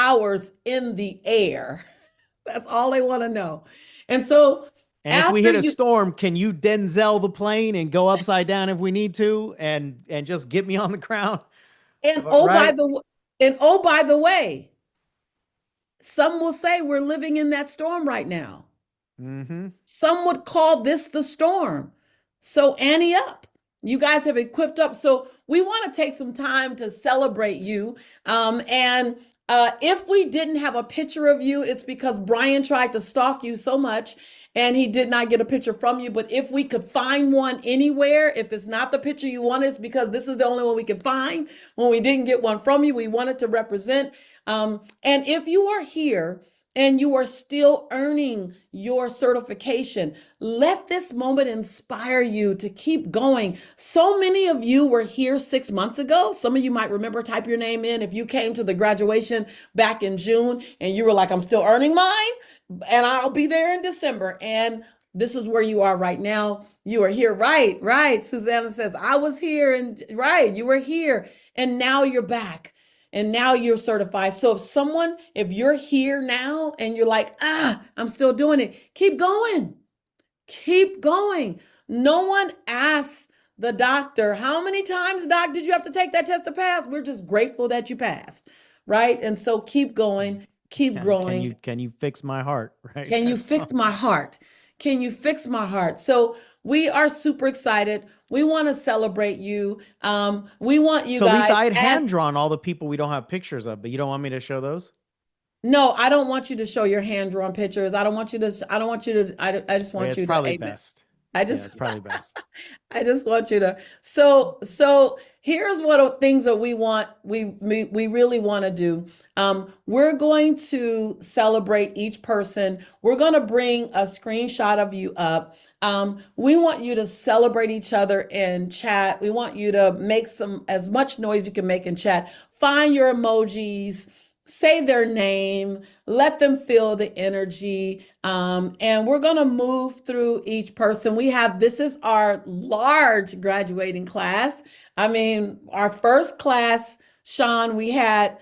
hours in the air. That's all they want to know. And so And if we after hit a you, storm, can you Denzel the plane and go upside down if we need to, and just get me on the ground? and Right? oh, by the way, some will say we're living in that storm right now. Mm-hmm. Some would call this the storm. So ante up. You guys have equipped up. So we want to take some time to celebrate you. And if we didn't have a picture of you, it's because Brian tried to stalk you so much and he did not get a picture from you. But if we could find one anywhere, if it's not the picture you want, it's because this is the only one we could find. When we didn't get one from you, we wanted to represent. And if you are here and you are still earning your certification, let this moment inspire you to keep going. So many of you were here 6 months ago. Some of you might remember, type your name in. If you came to the graduation back in June and you were like, I'm still earning mine and I'll be there in December. And this is where you are right now. You are here. Right, right. Susanna says, I was here and right, you were here and now you're back. And now you're certified. So if you're here now and you're like, I'm still doing it, keep going. Keep going. No one asks the doctor, how many times, doc, did you have to take that test to pass? We're just grateful that you passed. Right. And so keep going, keep growing. Can you fix my heart? Right. Can you fix my heart? Can you fix my heart? So we are super excited. We want to celebrate you. We want you So Lisa, guys I had as hand drawn all the people we don't have pictures of, but you don't want me to show those? no, I don't want you to show your hand drawn pictures. I don't want you to, I just Okay, want it's you to, probably amen. best. I Yeah, just, it's probably best. I just want you to. So here's what things that we want. We really want to do. We're going to celebrate each person. We're going to bring a screenshot of you up. We want you to celebrate each other in chat. We want you to make as much noise you can make in chat. Find your emojis, say their name, let them feel the energy. And we're going to move through each person. This is our large graduating class. I mean, our first class, Sean, we had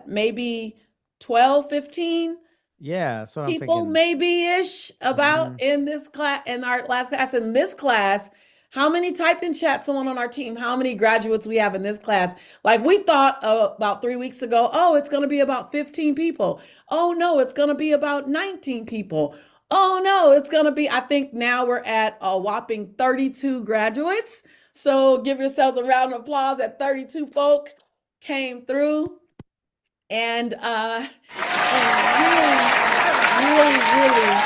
maybe 12, 15 Yeah, that's what I'm people, thinking. maybe ish, about Mhm. in this class, in our last class. In this class, how many, type in chat, someone on our team, how many graduates we have in this class? Like we thought about 3 weeks ago, oh, it's going to be about 15 people. Oh, no, it's going to be about 19 people. Oh, no, it's going to be, I think now we're at a whopping 32 graduates. So give yourselves a round of applause that 32 folk came through. And really, really, really.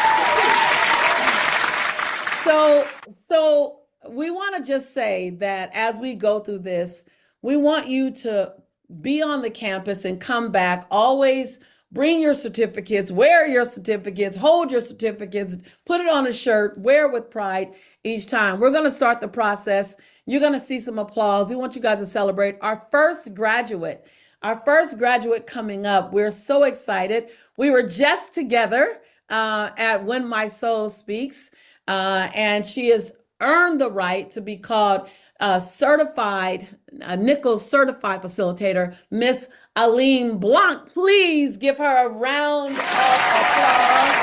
So we want to just say that as we go through this, we want you to be on the campus and come back. Always bring your certificates, wear your certificates, hold your certificates, put it on a shirt, wear it with pride each time. We're going to start the process. You're going to see some applause. We want you guys to celebrate our first graduate. Our first graduate coming up. We're so excited. We were just together at When My Soul Speaks, and she has earned the right to be called certified, Nichols certified facilitator, Miss Aline Blanc. Please give her a round of applause.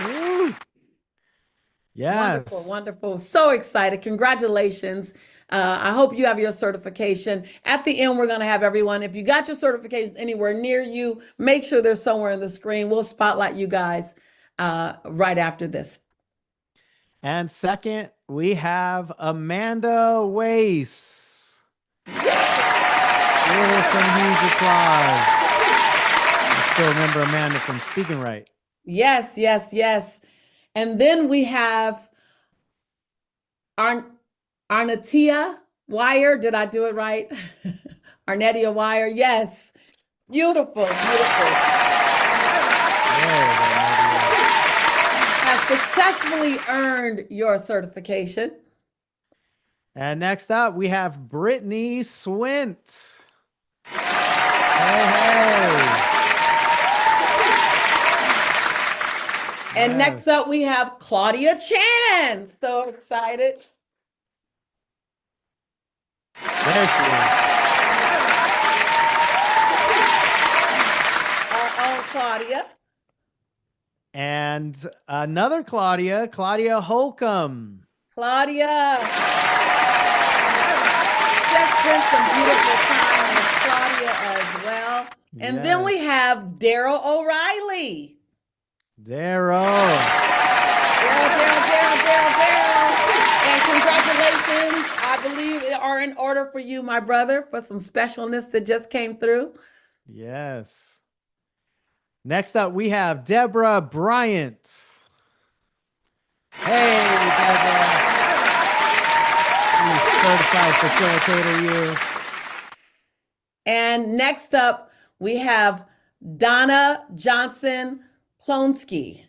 Woo. Wonderful, Yes. wonderful. So excited. Congratulations. I hope you have your certification. At the end, we're going to have everyone. If you got your certifications anywhere near you, make sure they're somewhere in the screen. We'll spotlight you guys right after this. And second, we have Amanda Wace. Give her some huge applause. I still remember Amanda from Speaking Right. Yes, yes, yes. And then we have Arnatia Wire. Did I do it right? Arnetia Wire. Yes. Beautiful, beautiful. Have successfully earned your certification. And next up, we have Brittany Swint. Hey, hey. And next up, we have Claudia Chan. So excited. There she is. Our own Claudia. And another Claudia, Claudia Holcomb. Claudia. Just spent some beautiful time with Claudia as well. And then we Yes. have Daryl O'Reilly. Daryl. Daryl. And congratulations. I believe it are in order for you, my brother, for some specialness that just came through. Yes. Next up, we have Deborah Bryant. Hey, Deborah. You certified facilitator, you. And next up, we have Donna Johnson Klonsky.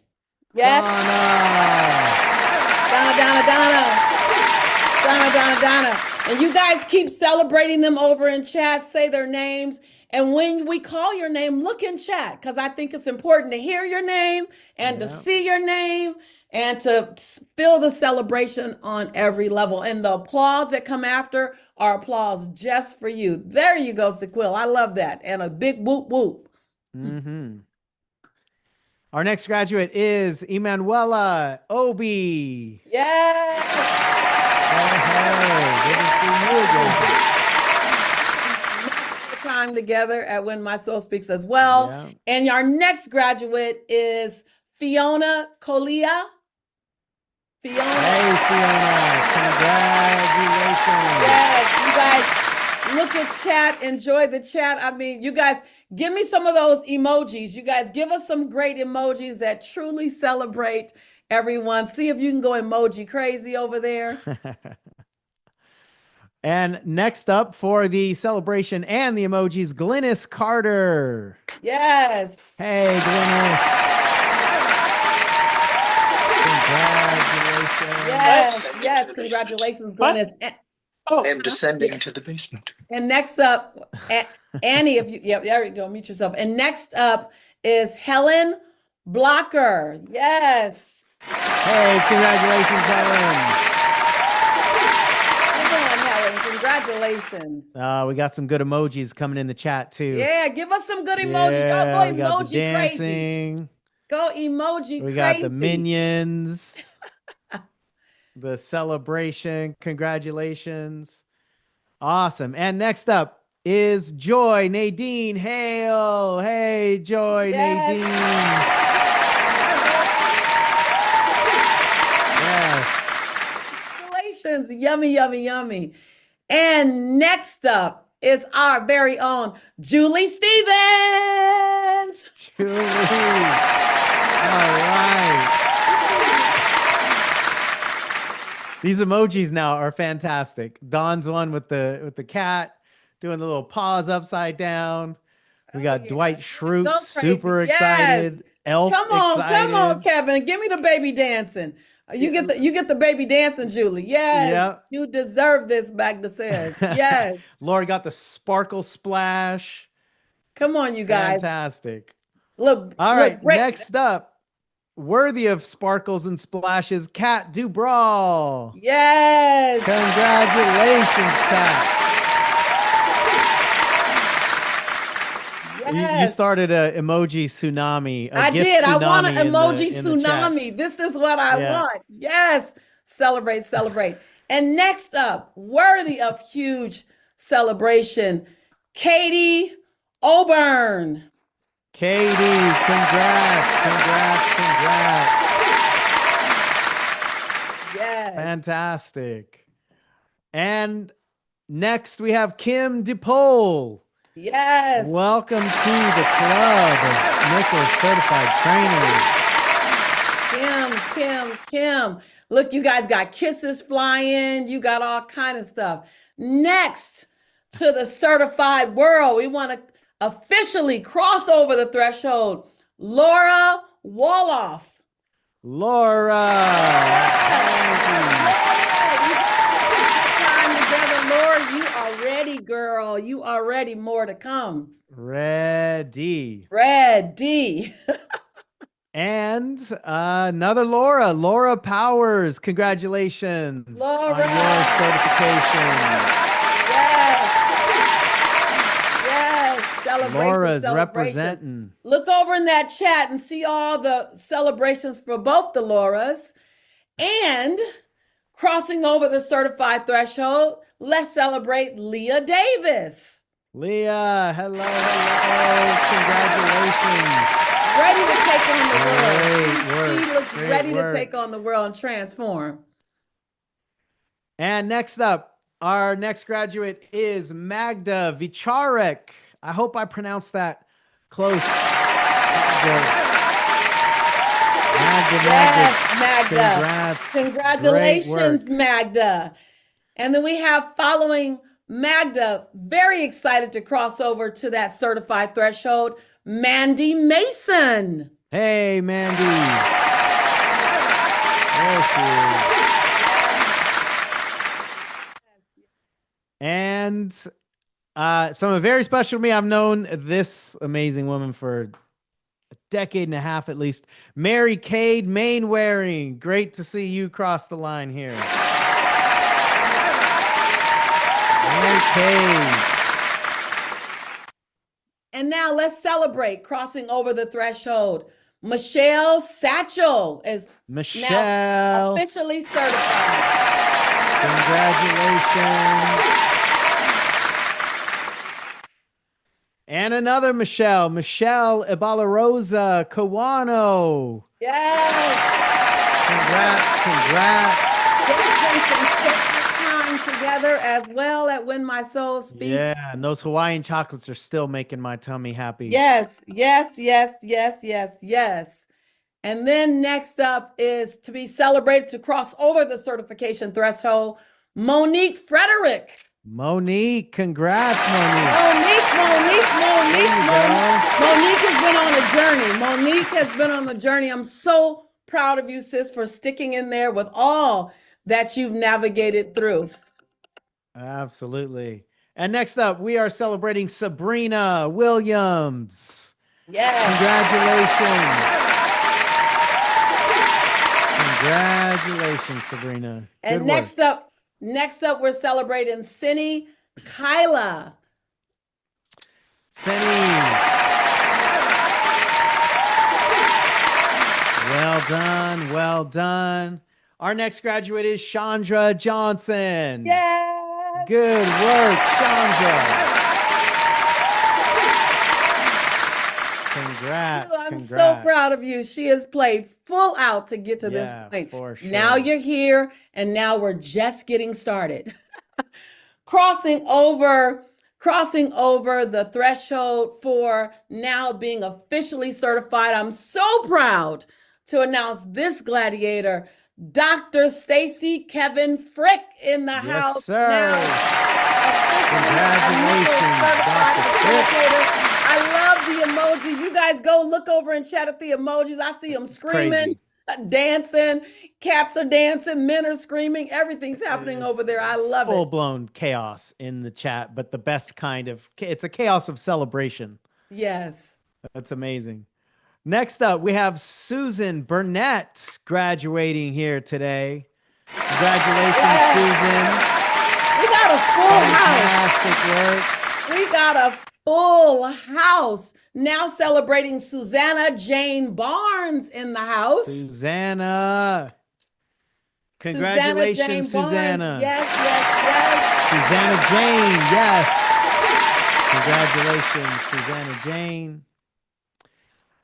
Yes. Donna. And you guys keep celebrating them over in chat, say their names. And when we call your name, look in chat, because I think it's important to hear your name and to see your name and to feel the celebration on every level. And the applause that come after are applause just for you. There you go, Sequil. I love that. And a big whoop whoop. Mm-hmm. Our next graduate is Emanuela Obi. Yes. Hey, good to see you again. Time together at When My Soul Speaks as well. Yeah. And our next graduate is Fiona Colia. Fiona. Hey, Fiona. Congratulations. Yes, you guys look at chat, enjoy the chat. I mean, you guys give me some of those emojis. You guys give us some great emojis that truly celebrate everyone. See if you can go emoji crazy over there. And next up for the celebration and the emojis, Glynis Carter. Yes. Hey, Glynis. Congratulations. Yes. Congratulations, Glynis. I am descending to the basement. And next up, Annie, if you, there you go, mute yourself. And next up is Helen Blocker. Yes. Hey, congratulations, Helen. Congratulations. We got some good emojis coming in the chat too. Yeah, give us some good emojis. Y'all go emoji crazy. Go emoji crazy. We got the minions. The celebration. Congratulations. Awesome. And next up is Joy Nadine Hale. Hey, Joy Nadine. Yes. Congratulations. Yummy. And next up is our very own Julie Stevens. Julie. All right. These emojis now are fantastic. Dawn's one with the cat doing the little paws upside down. We got Dwight Schrute, super excited. Elf excited. Come on, Kevin. Give me the baby dancing. You get the baby dancing, Julie. Yes. Yep. You deserve this, Magda says. Yes. Laura got the sparkle splash. Come on, you guys. Fantastic. Look. All right. Next up, worthy of sparkles and splashes, Kat Dubraw. Yes. Congratulations, Kat. Yes. You started an emoji tsunami. I did. I want an emoji tsunami. This is what I want. Yes. Celebrate. And next up, worthy of huge celebration, Katie Oburn. Katie, congrats. Yes. Fantastic. And next we have Kim DePole. Yes. Welcome to the club of Nichols certified trainers. Kim. Look, you guys got kisses flying. You got all kind of stuff. Next to the certified world, we want to officially cross over the threshold. Laura Woloff. Laura, you are ready, girl. You are ready. More to come. Ready. And another Laura Powers. Congratulations on your certification. celebrate Laura's the celebration. representing. Look over in that chat and see all the celebrations for both the Lauras. And crossing over the certified threshold, let's celebrate Leah Davis. Leah, hello. Congratulations. Ready to take on the world. Great work. She looks Great ready work. to take on the world and transform. And next up, our next graduate is Magda Vicharek. I hope I pronounced that close. Magda. Congrats. Congratulations, Magda. And then we have, following Magda, very excited to cross over to that certified threshold, Mandy Mason. Hey, Mandy. There she is. And someone very special to me. I've known this amazing woman for a decade and a half at least. Mary Cade Mainwaring. Great to see you cross the line here. Mary Cade. And now let's celebrate crossing over the threshold. Michelle Satchel is now officially certified. Congratulations. And another Michelle Ibalarosa Kawano. Yes. Congrats. Together as well at When My Soul Speaks. Yeah, and those Hawaiian chocolates are still making my tummy happy. Yes. And then next up is to be celebrated to cross over the certification threshold, Monique Frederick. Monique, congrats, Monique. Monique has been on a journey. I'm so proud of you, sis, for sticking in there with all that you've navigated through. Absolutely. And next up, we are celebrating Sabrina Williams. Yes. Congratulations, Sabrina. And good next up, we're celebrating Cindy Kyla. Well done. Our next graduate is Chandra Johnson. Yeah. Good work, Chandra. Congrats. I'm so proud of you. She has played full out to get to this point. For sure. Now you're here, and now we're just getting started. Crossing over the threshold for now being officially certified. I'm so proud to announce this gladiator, Dr. Stacy Kevin Frick, in the house. Yes, sir. Now, congratulations, Dr. Frick. I love the emoji. You guys go look over and chat at the emojis. I see them screaming, dancing. Cats are dancing. Men are screaming. Everything's happening over there. I love it. Full-blown chaos in the chat, but the best kind of. It's a chaos of celebration. Yes. That's amazing. Next up, we have Susan Burnett graduating here today. Congratulations, Susan. We got a full Fantastic house. We got a full house. Now celebrating Susanna Jane Barnes in the house. Susanna. Congratulations, Susanna. Yes. Susanna Jane, yes. Congratulations, Susanna Jane.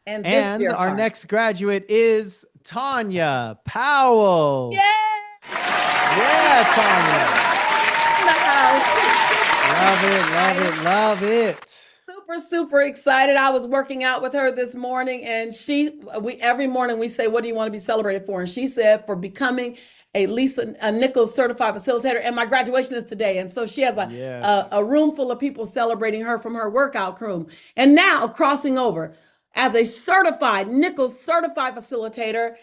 And our next graduate is Tanya Powell. Yeah, Tanya. In the house. Love it. Super excited. I was working out with her this morning, and every morning we say, what do you want to be celebrated for? And she said, for becoming a Nichols certified facilitator, and my graduation is today. And so she has a room full of people celebrating her from her workout room. And now crossing over as a Nichols certified facilitator,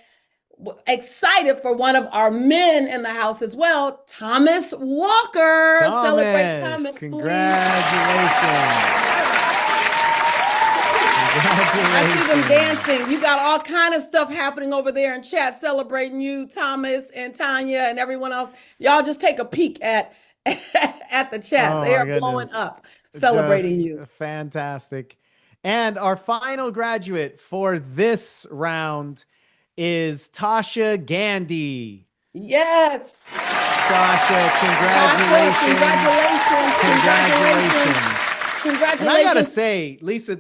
excited for one of our men in the house as well, Thomas Walker. Celebrate Thomas, congratulations. I see them dancing. You got all kind of stuff happening over there in chat celebrating you, Thomas and Tanya and everyone else. Y'all just take a peek at at the chat. Oh They my are blowing goodness. up, celebrating Just you. fantastic. And our final graduate for this round is Tasha Gandhi. Yes. Tasha, congratulations. Congratulations. And I gotta say, Lisa,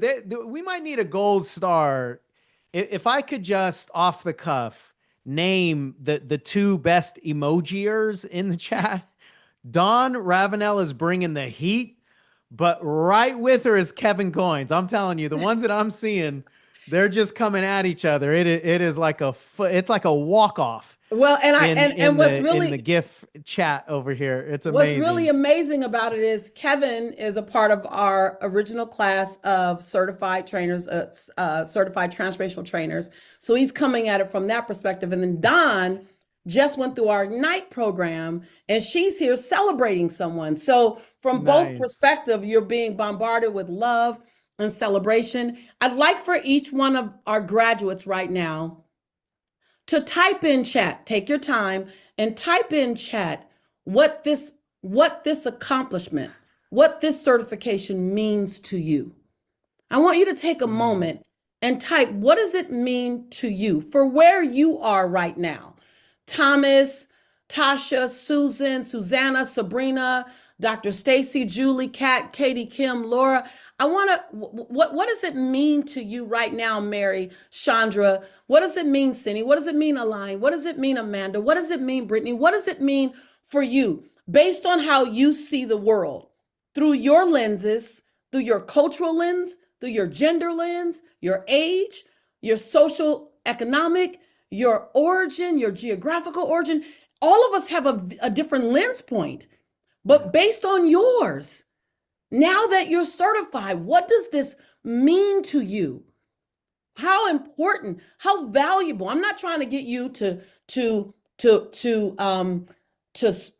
we might need a gold star. If I could just off the cuff name the two best emojiers in the chat, Dawn Ravenel is bringing the heat, but right with her is Kevin Coins. I'm telling you, the ones that I'm seeing, they're just coming at each other. It is like it's like a walk off. Well, and what's really in the GIF chat over here, it's what's amazing. really amazing about it is Kevin is a part of our original class of certified trainers, certified transformational trainers. So he's coming at it from that perspective. And then Dawn just went through our Ignite program, and she's here celebrating someone. So from both perspectives, you're being bombarded with love and celebration. I'd like for each one of our graduates right now to type in chat. Take your time and type in chat what this accomplishment, what this certification means to you. I want you to take a moment and type, what does it mean to you for where you are right now? Thomas, Tasha, Susan, Susanna, Sabrina, Dr. Stacy, Julie, Kat, Katie, Kim, Laura. I want to, what does it mean to you right now, Mary, Chandra? What does it mean, Cindy? What does it mean, Aline? What does it mean, Amanda? What does it mean, Brittany? What does it mean for you based on how you see the world through your lenses, through your cultural lens, through your gender lens, your age, your social, economic, your origin, your geographical origin? All of us have a different lens point, but based on yours, now that you're certified, what does this mean to you? How important, how valuable? I'm not trying to get you to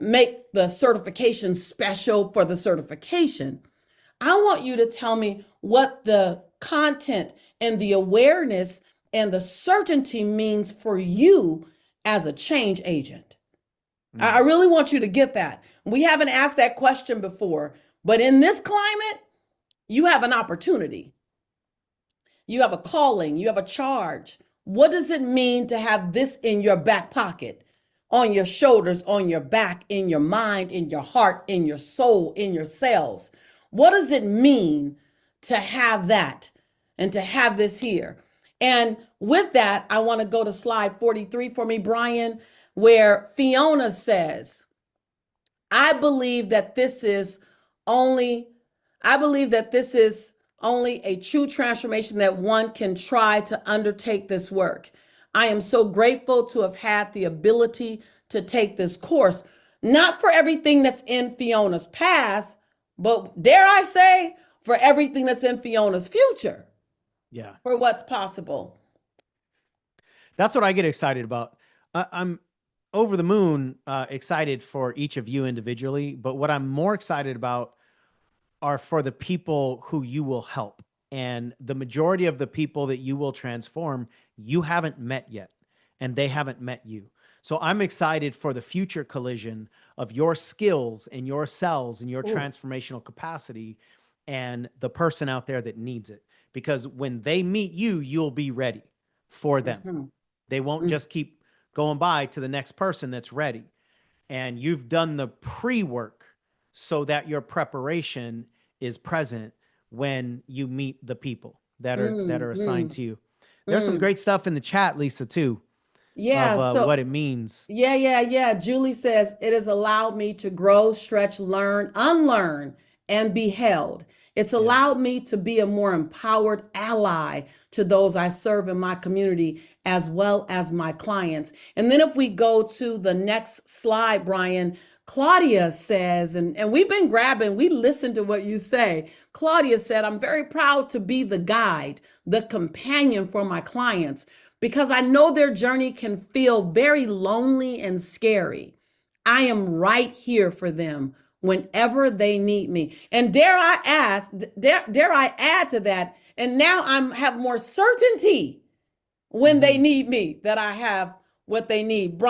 make the certification special for the certification. I want you to tell me what the content and the awareness and the certainty means for you as a change agent. I really want you to get that. We haven't asked that question before, but in this climate, you have an opportunity. You have a calling, you have a charge. What does it mean to have this in your back pocket, on your shoulders, on your back, in your mind, in your heart, in your soul, in your cells? What does it mean to have that and to have this here? And with that, I want to go to slide 43 for me, Brian, where Fiona says, I believe that this is only a true transformation that one can try to undertake this work. I am so grateful to have had the ability to take this course, not for everything that's in Fiona's past, but dare I say, for everything that's in Fiona's future. Yeah. For what's possible. That's what I get excited about. I'm over the moon excited for each of you individually, but what I'm more excited about are for the people who you will help. And the majority of the people that you will transform, you haven't met yet, and they haven't met you. So I'm excited for the future collision of your skills and your cells and your transformational capacity and the person out there that needs it. Because when they meet you, you'll be ready for them. They won't just keep going by to the next person that's ready. And you've done the pre-work so that your preparation is present when you meet the people that are assigned to you. There's some great stuff in the chat, Lisa, too. Yeah, of what it means. Yeah. Julie says, it has allowed me to grow, stretch, learn, unlearn, and be held. It's allowed me to be a more empowered ally to those I serve in my community, as well as my clients. And then if we go to the next slide, Brian, Claudia says, and we've been grabbing, we listened to what you say. Claudia said, I'm very proud to be the guide, the companion for my clients, because I know their journey can feel very lonely and scary. I am right here for them whenever they need me. And dare I add to that, and now have more certainty when they need me that I have what they need.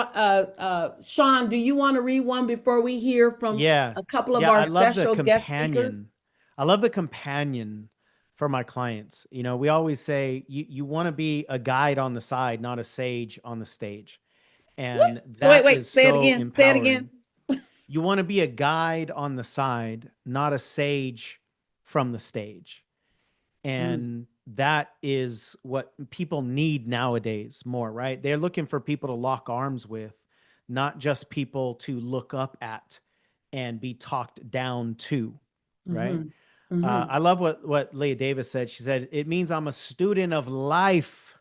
Sean, do you want to read one before we hear from Yeah. a couple of Yeah. our I love the special guest speakers? companion. I love the companion for my clients. You know, we always say you want to be a guide on the side, not a sage on the stage. And So that wait, is say it so again. Say it again. empowering. You want to be a guide on the side, not a sage from the stage. And that is what people need nowadays more, right? They're looking for people to lock arms with, not just people to look up at and be talked down to, right? I love what Leah Davis said. She said, it means I'm a student of life,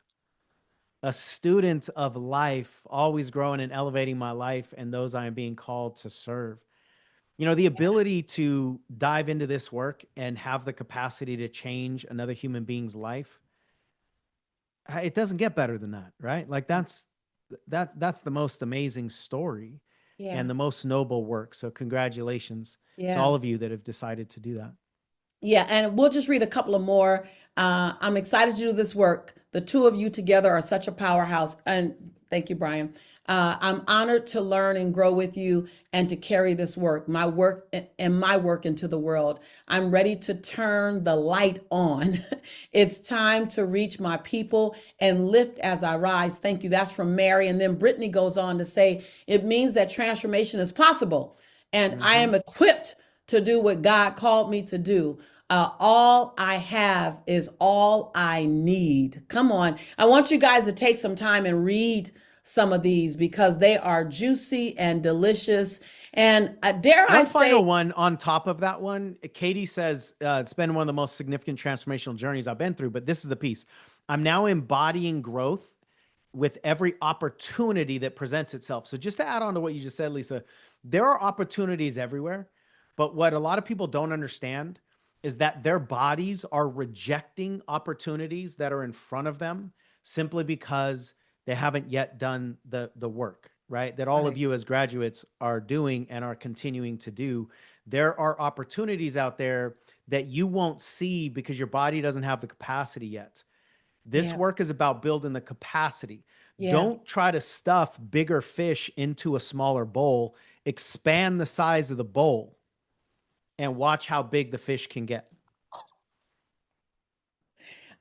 always growing and elevating my life and those I am being called to serve. You know, the ability to dive into this work and have the capacity to change another human being's life, it doesn't get better than that, right? Like that's the most amazing story and the most noble work. So congratulations to all of you that have decided to do that. Yeah, and we'll just read a couple of more. I'm excited to do this work. The two of you together are such a powerhouse. And thank you, Brian. I'm honored to learn and grow with you and to carry this work, my work into the world. I'm ready to turn the light on. It's time to reach my people and lift as I rise. Thank you. That's from Mary. And then Brittany goes on to say, it means that transformation is possible. And I am equipped to do what God called me to do. All I have is all I need. Come on. I want you guys to take some time and read some of these because they are juicy and delicious. And dare I One say, final one on top of that one, Katie says, it's been one of the most significant transformational journeys I've been through, but this is the piece. I'm now embodying growth with every opportunity that presents itself. So just to add on to what you just said, Lisa, there are opportunities everywhere, but what a lot of people don't understand is that their bodies are rejecting opportunities that are in front of them simply because they haven't yet done the work, right? That all of you as graduates are doing and are continuing to do. There are opportunities out there that you won't see because your body doesn't have the capacity yet. This work is about building the capacity. Don't try to stuff bigger fish into a smaller bowl. Expand the size of the bowl and watch how big the fish can get.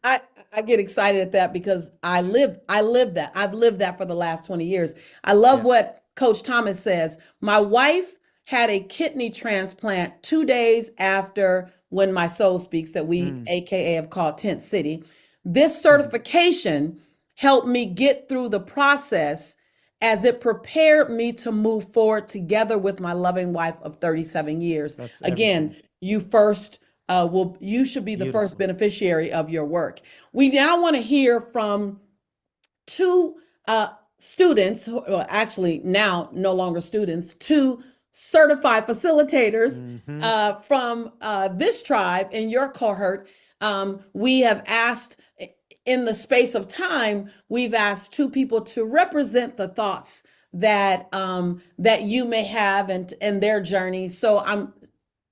I get excited at that because I live that. I've lived that for the last 20 years. I love what Coach Thomas says. My wife had a kidney transplant 2 days after When My Soul Speaks, that we AKA have called Tent City. This certification helped me get through the process as it prepared me to move forward together with my loving wife of 37 years. That's Again, everything. you should be the first Beautiful. beneficiary of your work. We now want to hear from two students, well, actually now no longer students, two certified facilitators from this tribe in your cohort. We have asked, in the space of time, we've asked two people to represent the thoughts that that you may have and their journey. So I'm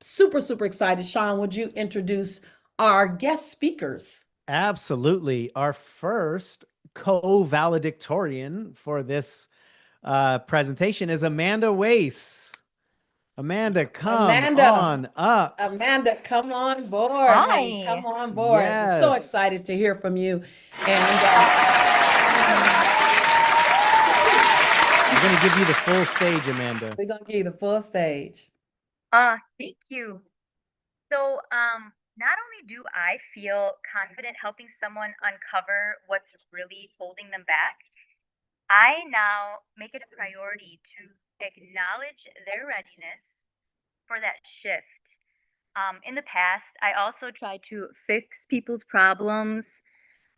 super excited. Sean, would you introduce our guest speakers? Absolutely. Our first co-valedictorian for this presentation is Amanda Wace. Amanda, come on up. Amanda, come on board. Honey. Hi. Come on board. Yes. So excited to hear from you. And I'm going to give you the full stage, Amanda. we're going to give you the full stage. Thank you. So, not only do I feel confident helping someone uncover what's really holding them back, I now make it a priority to acknowledge their readiness for that shift. In the past, I also tried to fix people's problems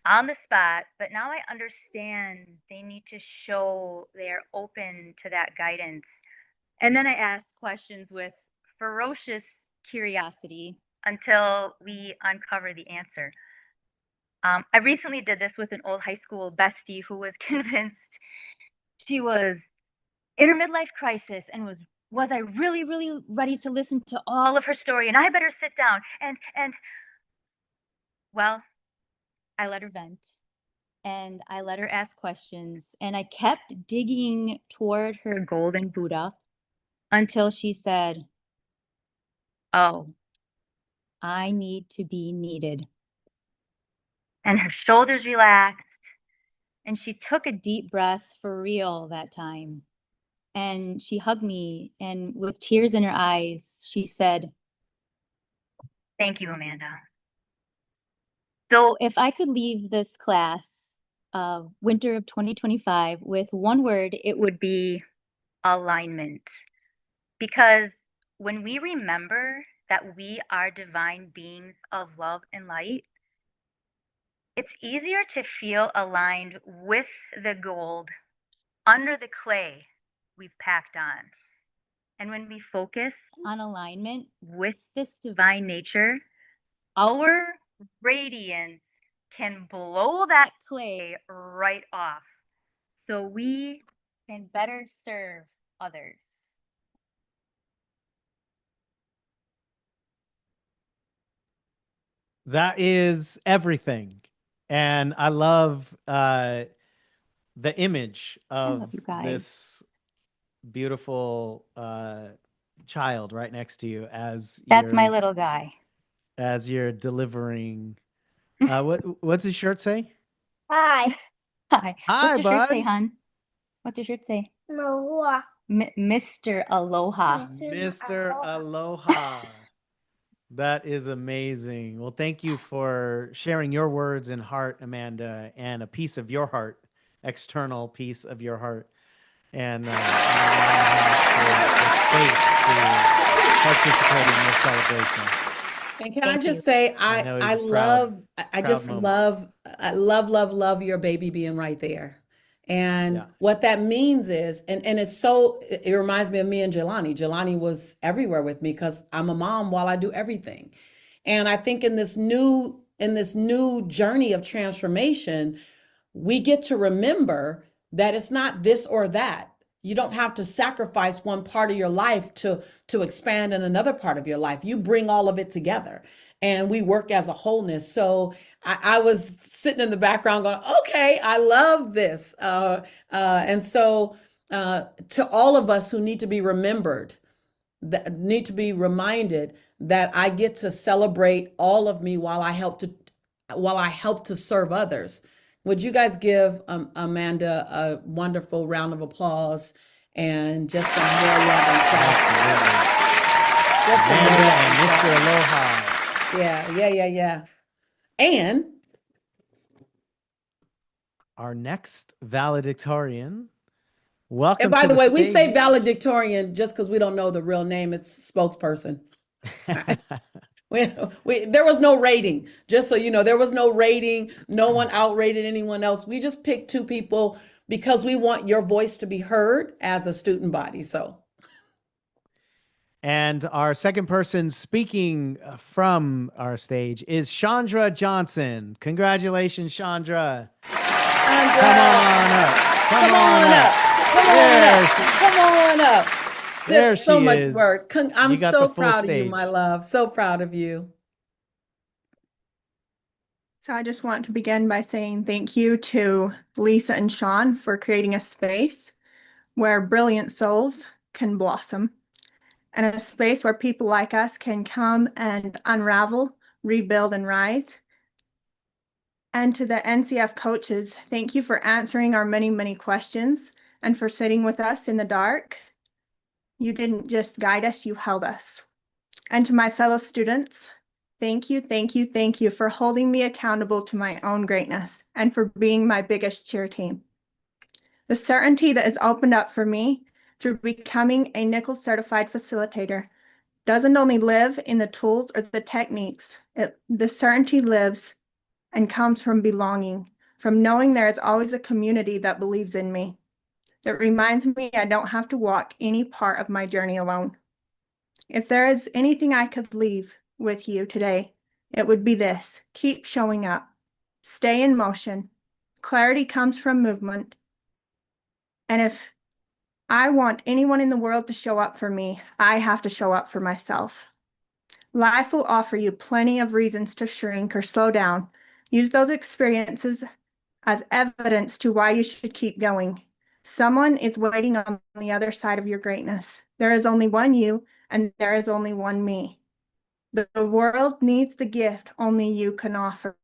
on the spot, but now I understand they need to show they're open to that guidance. And then I ask questions with ferocious curiosity until we uncover the answer. I recently did this with an old high school bestie who was convinced she was in her midlife crisis and was I really ready to listen to all of her story, and I better sit down and well, I let her vent, and I let her ask questions, and I kept digging toward her golden Buddha until she said, "Oh, I need to be needed." And her shoulders relaxed, and she took a deep breath for real that time. And she hugged me, and with tears in her eyes, she said, "Thank you, Amanda." So if I could leave this class winter of 2025 with one word, it would be alignment. Because when we remember that we are divine beings of love and light, it's easier to feel aligned with the gold under the clay we've packed on. And when we focus on alignment with this divine nature, our radiance can blow that clay right off so we can better serve others. That is everything. And I love the image love of you guys. this beautiful child right next to you as That's my you're little guy. as you're delivering. What's his shirt say? Hi. Hi. Hi, What's your shirt say, bud. hon? What's your shirt say? Aloha. Mr. Aloha. Mr. Aloha. That is amazing. Well, thank you for sharing your words and heart, Amanda, and a piece of your heart, external piece of your heart, and allowing us the space to participate in your celebration. And can I Thank just you. say, I know I it's a proud, love, I proud just moment. love your baby being right there. And Yeah. what that means is, and it's so, it reminds me of me and Jelani. Jelani was everywhere with me because I'm a mom while I do everything. And I think in this new journey of transformation, we get to remember that it's not this or that. You don't have to sacrifice one part of your life to expand in another part of your life. You bring all of it together, and we work as a wholeness. So I was sitting in the background going, "Okay, I love this," and so to all of us who need to be remembered, that need to be reminded that I get to celebrate all of me while I help to serve others. Would you guys give Amanda a wonderful round of applause and just some more love and applause? Just some more Amanda love and and Mr. applause. Aloha. Yeah. And Our next valedictorian. Welcome by to the the way, we say stage. valedictorian just because we don't know the real name. It's spokesperson. There was no rating, just so you know, there was no rating. No one outrated anyone else. We just picked two people because we want your voice to be heard as a student body. So, And our second person speaking from our stage is Chandra Johnson. Congratulations, Chandra. Come on up. come on up. Come on up. There There's so she much is. work. I'm You got so the full proud of you, stage. my love. So proud of you. So I just want to begin by saying thank you to Lisa and Sean for creating a space where brilliant souls can blossom and a space where people like us can come and unravel, rebuild, and rise. And to the NCF coaches, thank you for answering our many, many questions and for sitting with us in the dark. You didn't just guide us, you held us. And to my fellow students, thank you for holding me accountable to my own greatness and for being my biggest cheer team. The certainty that has opened up for me through becoming a Nichols certified facilitator doesn't only live in the tools or the techniques. The certainty lives and comes from belonging, from knowing there is always a community that believes in me. It reminds me I don't have to walk any part of my journey alone. If there is anything I could leave with you today, it would be this: keep showing up, stay in motion. Clarity comes from movement. And if I want anyone in the world to show up for me, I have to show up for myself. Life will offer you plenty of reasons to shrink or slow down. Use those experiences as evidence to why you should keep going. Someone is waiting on the other side of your greatness. There is only one you, and there is only one me. The world needs the gift only you can offer.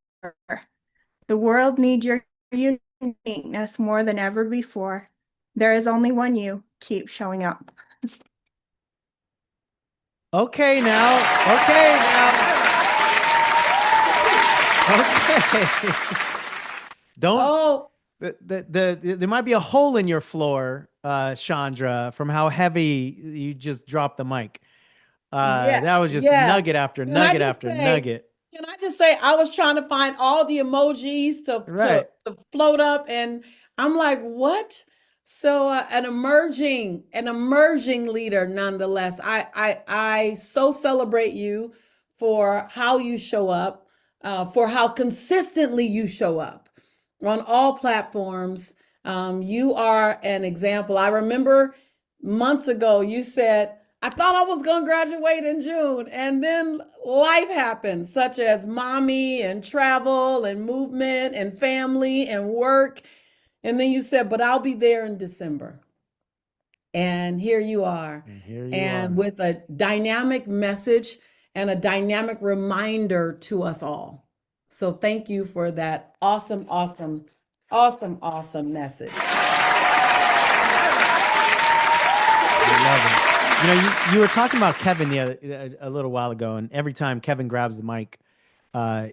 The world needs your uniqueness more than ever before. There is only one you. Keep showing up. Okay now. Okay. Don't. Oh, There might be a hole in your floor, Chandra, from how heavy you just dropped the mic. yeah, That was just yeah. nugget after Can I nugget just after say, nugget. can I just say, I was trying to find all the emojis Right. to float up, and I'm like, what? So an emerging leader, nonetheless. I so celebrate you for how you show up, for how consistently you show up on all platforms. You are an example. I remember months ago you said, I thought I was going to graduate in June, and then life happened, such as mommy and travel and movement and family and work. And then you said, but I'll be there in December. And here you are. And here you And are. with a dynamic message and a dynamic reminder to us all. So thank you for that awesome message. I love it. You know, you were talking about Kevin a little while ago, and every time Kevin grabs the mic,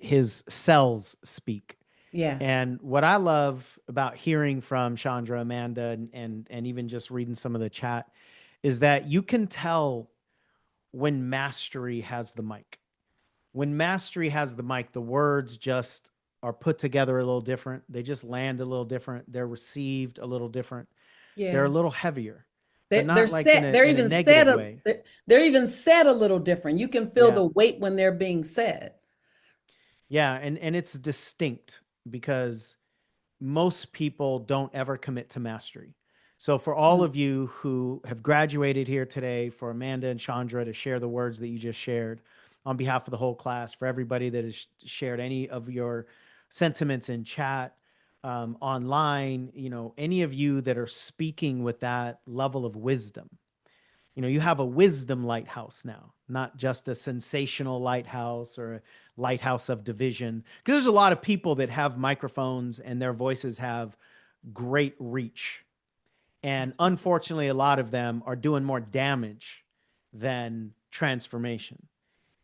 his cells speak. Yeah. And what I love about hearing from Chandra, Amanda, and even just reading some of the chat is that you can tell when mastery has the mic. When mastery has the mic, the words just are put together a little different. They just land a little different. They're received a little different. They're a Yeah. little heavier, but They're not like in set. They're a even negative way. they're even said a little different. You can feel Yeah. the weight when they're being said. Yeah, and it's distinct because most people don't ever commit to mastery. So for all of you who have graduated here today, for Amanda and Chandra to share the words that you just shared on behalf of the whole class, for everybody that has shared any of your sentiments in chat, online, you know, any of you that are speaking with that level of wisdom, you know, you have a wisdom lighthouse now, not just a sensational lighthouse or a lighthouse of division. Because there's a lot of people that have microphones and their voices have great reach. And unfortunately, a lot of them are doing more damage than transformation.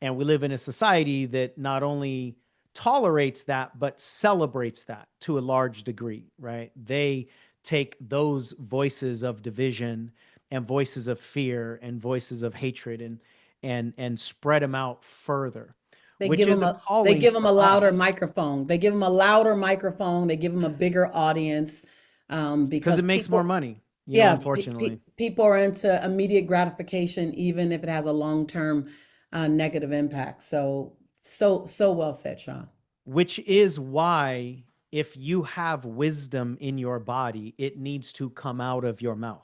And we live in a society that not only tolerates that, but celebrates that to a large degree, right? They take those voices of division and voices of fear and voices of hatred and spread them out further, which is a They calling give them for a louder us microphone. They give them a louder microphone. They give them a bigger audience because because it makes more people, money, you know, yeah, unfortunately. people are into immediate gratification, even if it has a long-term negative impact. So well said, Sean. Which is why if you have wisdom in your body, it needs to come out of your mouth.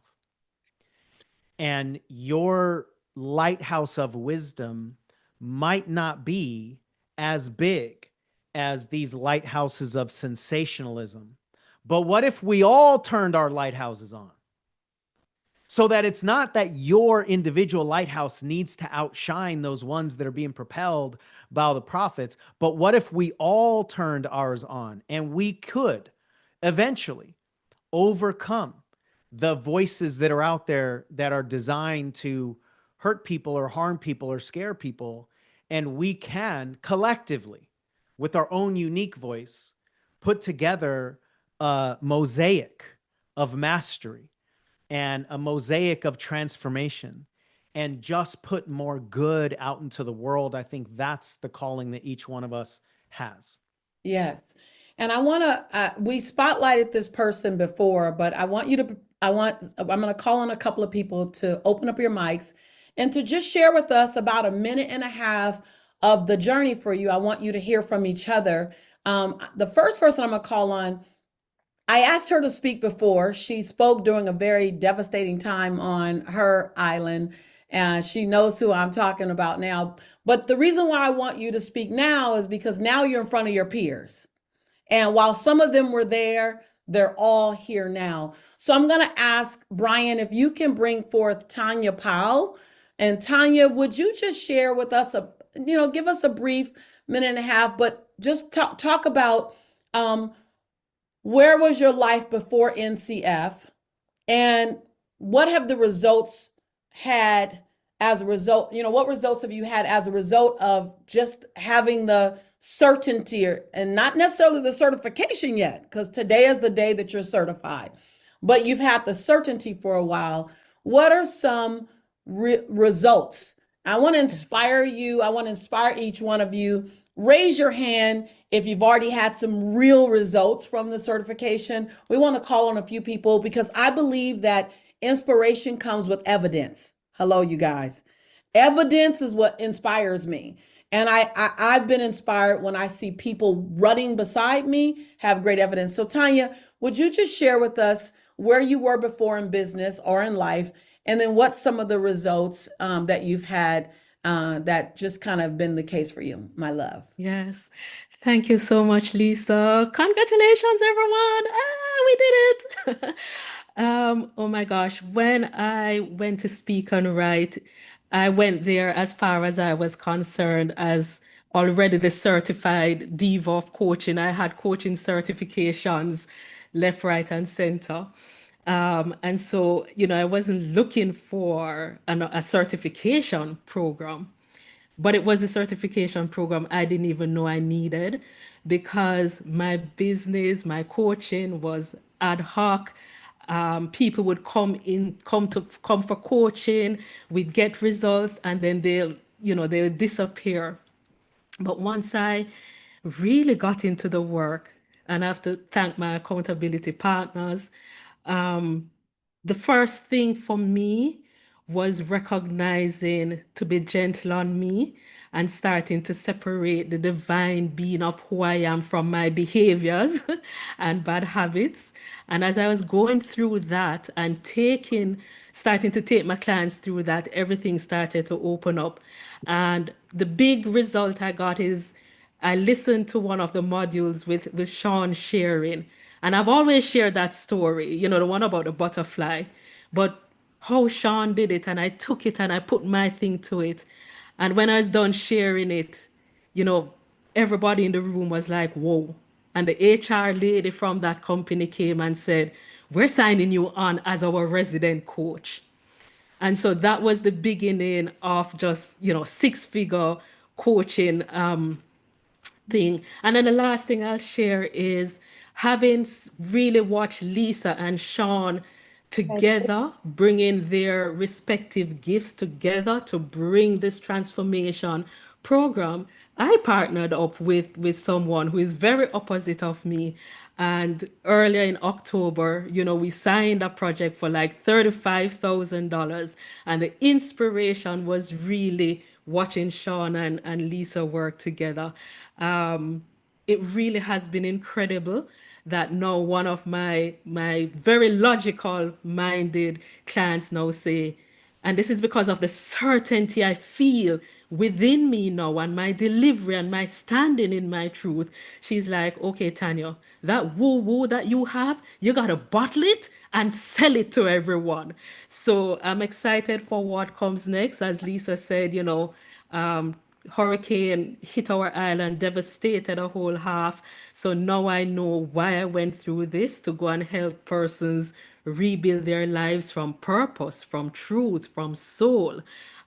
And your lighthouse of wisdom might not be as big as these lighthouses of sensationalism. But what if we all turned our lighthouses on? So that it's not that your individual lighthouse needs to outshine those ones that are being propelled by the prophets, but what if we all turned ours on and we could eventually overcome the voices that are out there that are designed to hurt people or harm people or scare people, and we can collectively, with our own unique voice, put together a mosaic of mastery and a mosaic of transformation and just put more good out into the world. I think that's the calling that each one of us has. Yes. And I want to, we spotlighted this person before, but I'm going to call on a couple of people to open up your mics and to just share with us about a minute and a half of the journey for you. I want you to hear from each other. The first person I'm going to call on, I asked her to speak before. She spoke during a very devastating time on her island, and she knows who I'm talking about now. But the reason why I want you to speak now is because now you're in front of your peers. And while some of them were there, they're all here now. So I'm going to ask Brian if you can bring forth Tanya Powell. And Tanya, would you just share with us give us a brief minute and a half, but just talk about where was your life before NCF, and what have the results had as a result? What results have you had as a result of just having the certainty, and not necessarily the certification yet, because today is the day that you're certified, but you've had the certainty for a while. What are some results? I want to inspire you. I want to inspire each one of you. Raise your hand if you've already had some real results from the certification. We want to call on a few people because I believe that inspiration comes with evidence. Hello, you guys. Evidence is what inspires me. And I've been inspired when I see people running beside me have great evidence. So Tanya, would you just share with us where you were before in business or in life, and then what some of the results that you've had that just kind of been the case for you, my love? Yes. Thank you so much, Lisa. Congratulations, everyone. We did it. Oh my gosh. When I went to Speak and Write, I went there as far as I was concerned as already the certified diva of coaching. I had coaching certifications left, right, and center. And so, I wasn't looking for a certification program. But it was a certification program I didn't even know I needed, because my business, my coaching was ad hoc. People would come for coaching, we'd get results, and then they'll disappear. But once I really got into the work, and I have to thank my accountability partners, the first thing for me was recognizing to be gentle on me and starting to separate the divine being of who I am from my behaviors and bad habits. And as I was going through that and starting to take my clients through that, everything started to open up. And the big result I got is I listened to one of the modules with Sean sharing. And I've always shared that story, the one about the butterfly. But how Sean did it, and I took it and I put my thing to it. And when I was done sharing it, everybody in the room was like, whoa. And the HR lady from that company came and said, we're signing you on as our resident coach. And so that was the beginning of just, six-figure coaching thing. And then the last thing I'll share is having really watched Lisa and Sean together, bringing their respective gifts together to bring this transformation program. I partnered up with someone who is very opposite of me. And earlier in October, we signed a project for like $35,000. And the inspiration was really watching Sean and Lisa work together. It really has been incredible that now one of my very logical minded clients now say, and this is because of the certainty I feel within me now and my delivery and my standing in my truth. She's like, okay, Tanya, that woo-woo that you have, you got to bottle it and sell it to everyone. So I'm excited for what comes next. As Lisa said, hurricane hit our island, devastated a whole half. So now I know why I went through this, to go and help persons rebuild their lives from purpose, from truth, from soul.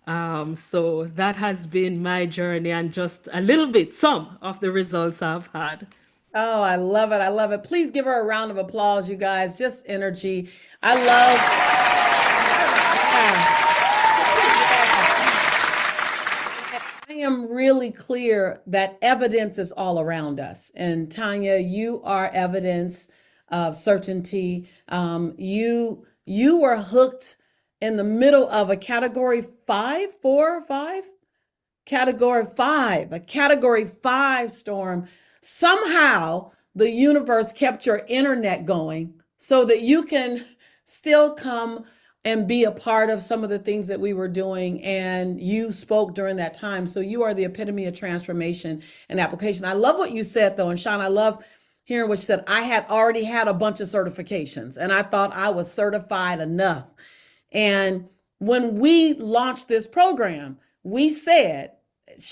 So that has been my journey, and just a little bit, some of the results I've had. Oh, I love it. I love it. Please give her a round of applause, you guys. Just energy. I love. I am really clear that evidence is all around us. And Tanya, you are evidence of certainty. You were hooked in the middle of a category 5, 4, 5? Category 5, a category 5 storm. Somehow the universe kept your internet going so that you can still come and be a part of some of the things that we were doing. And you spoke during that time. So you are the epitome of transformation and application. I love what you said, though. And Sean, I love hearing what she said. I had already had a bunch of certifications and I thought I was certified enough. And when we launched this program, we said,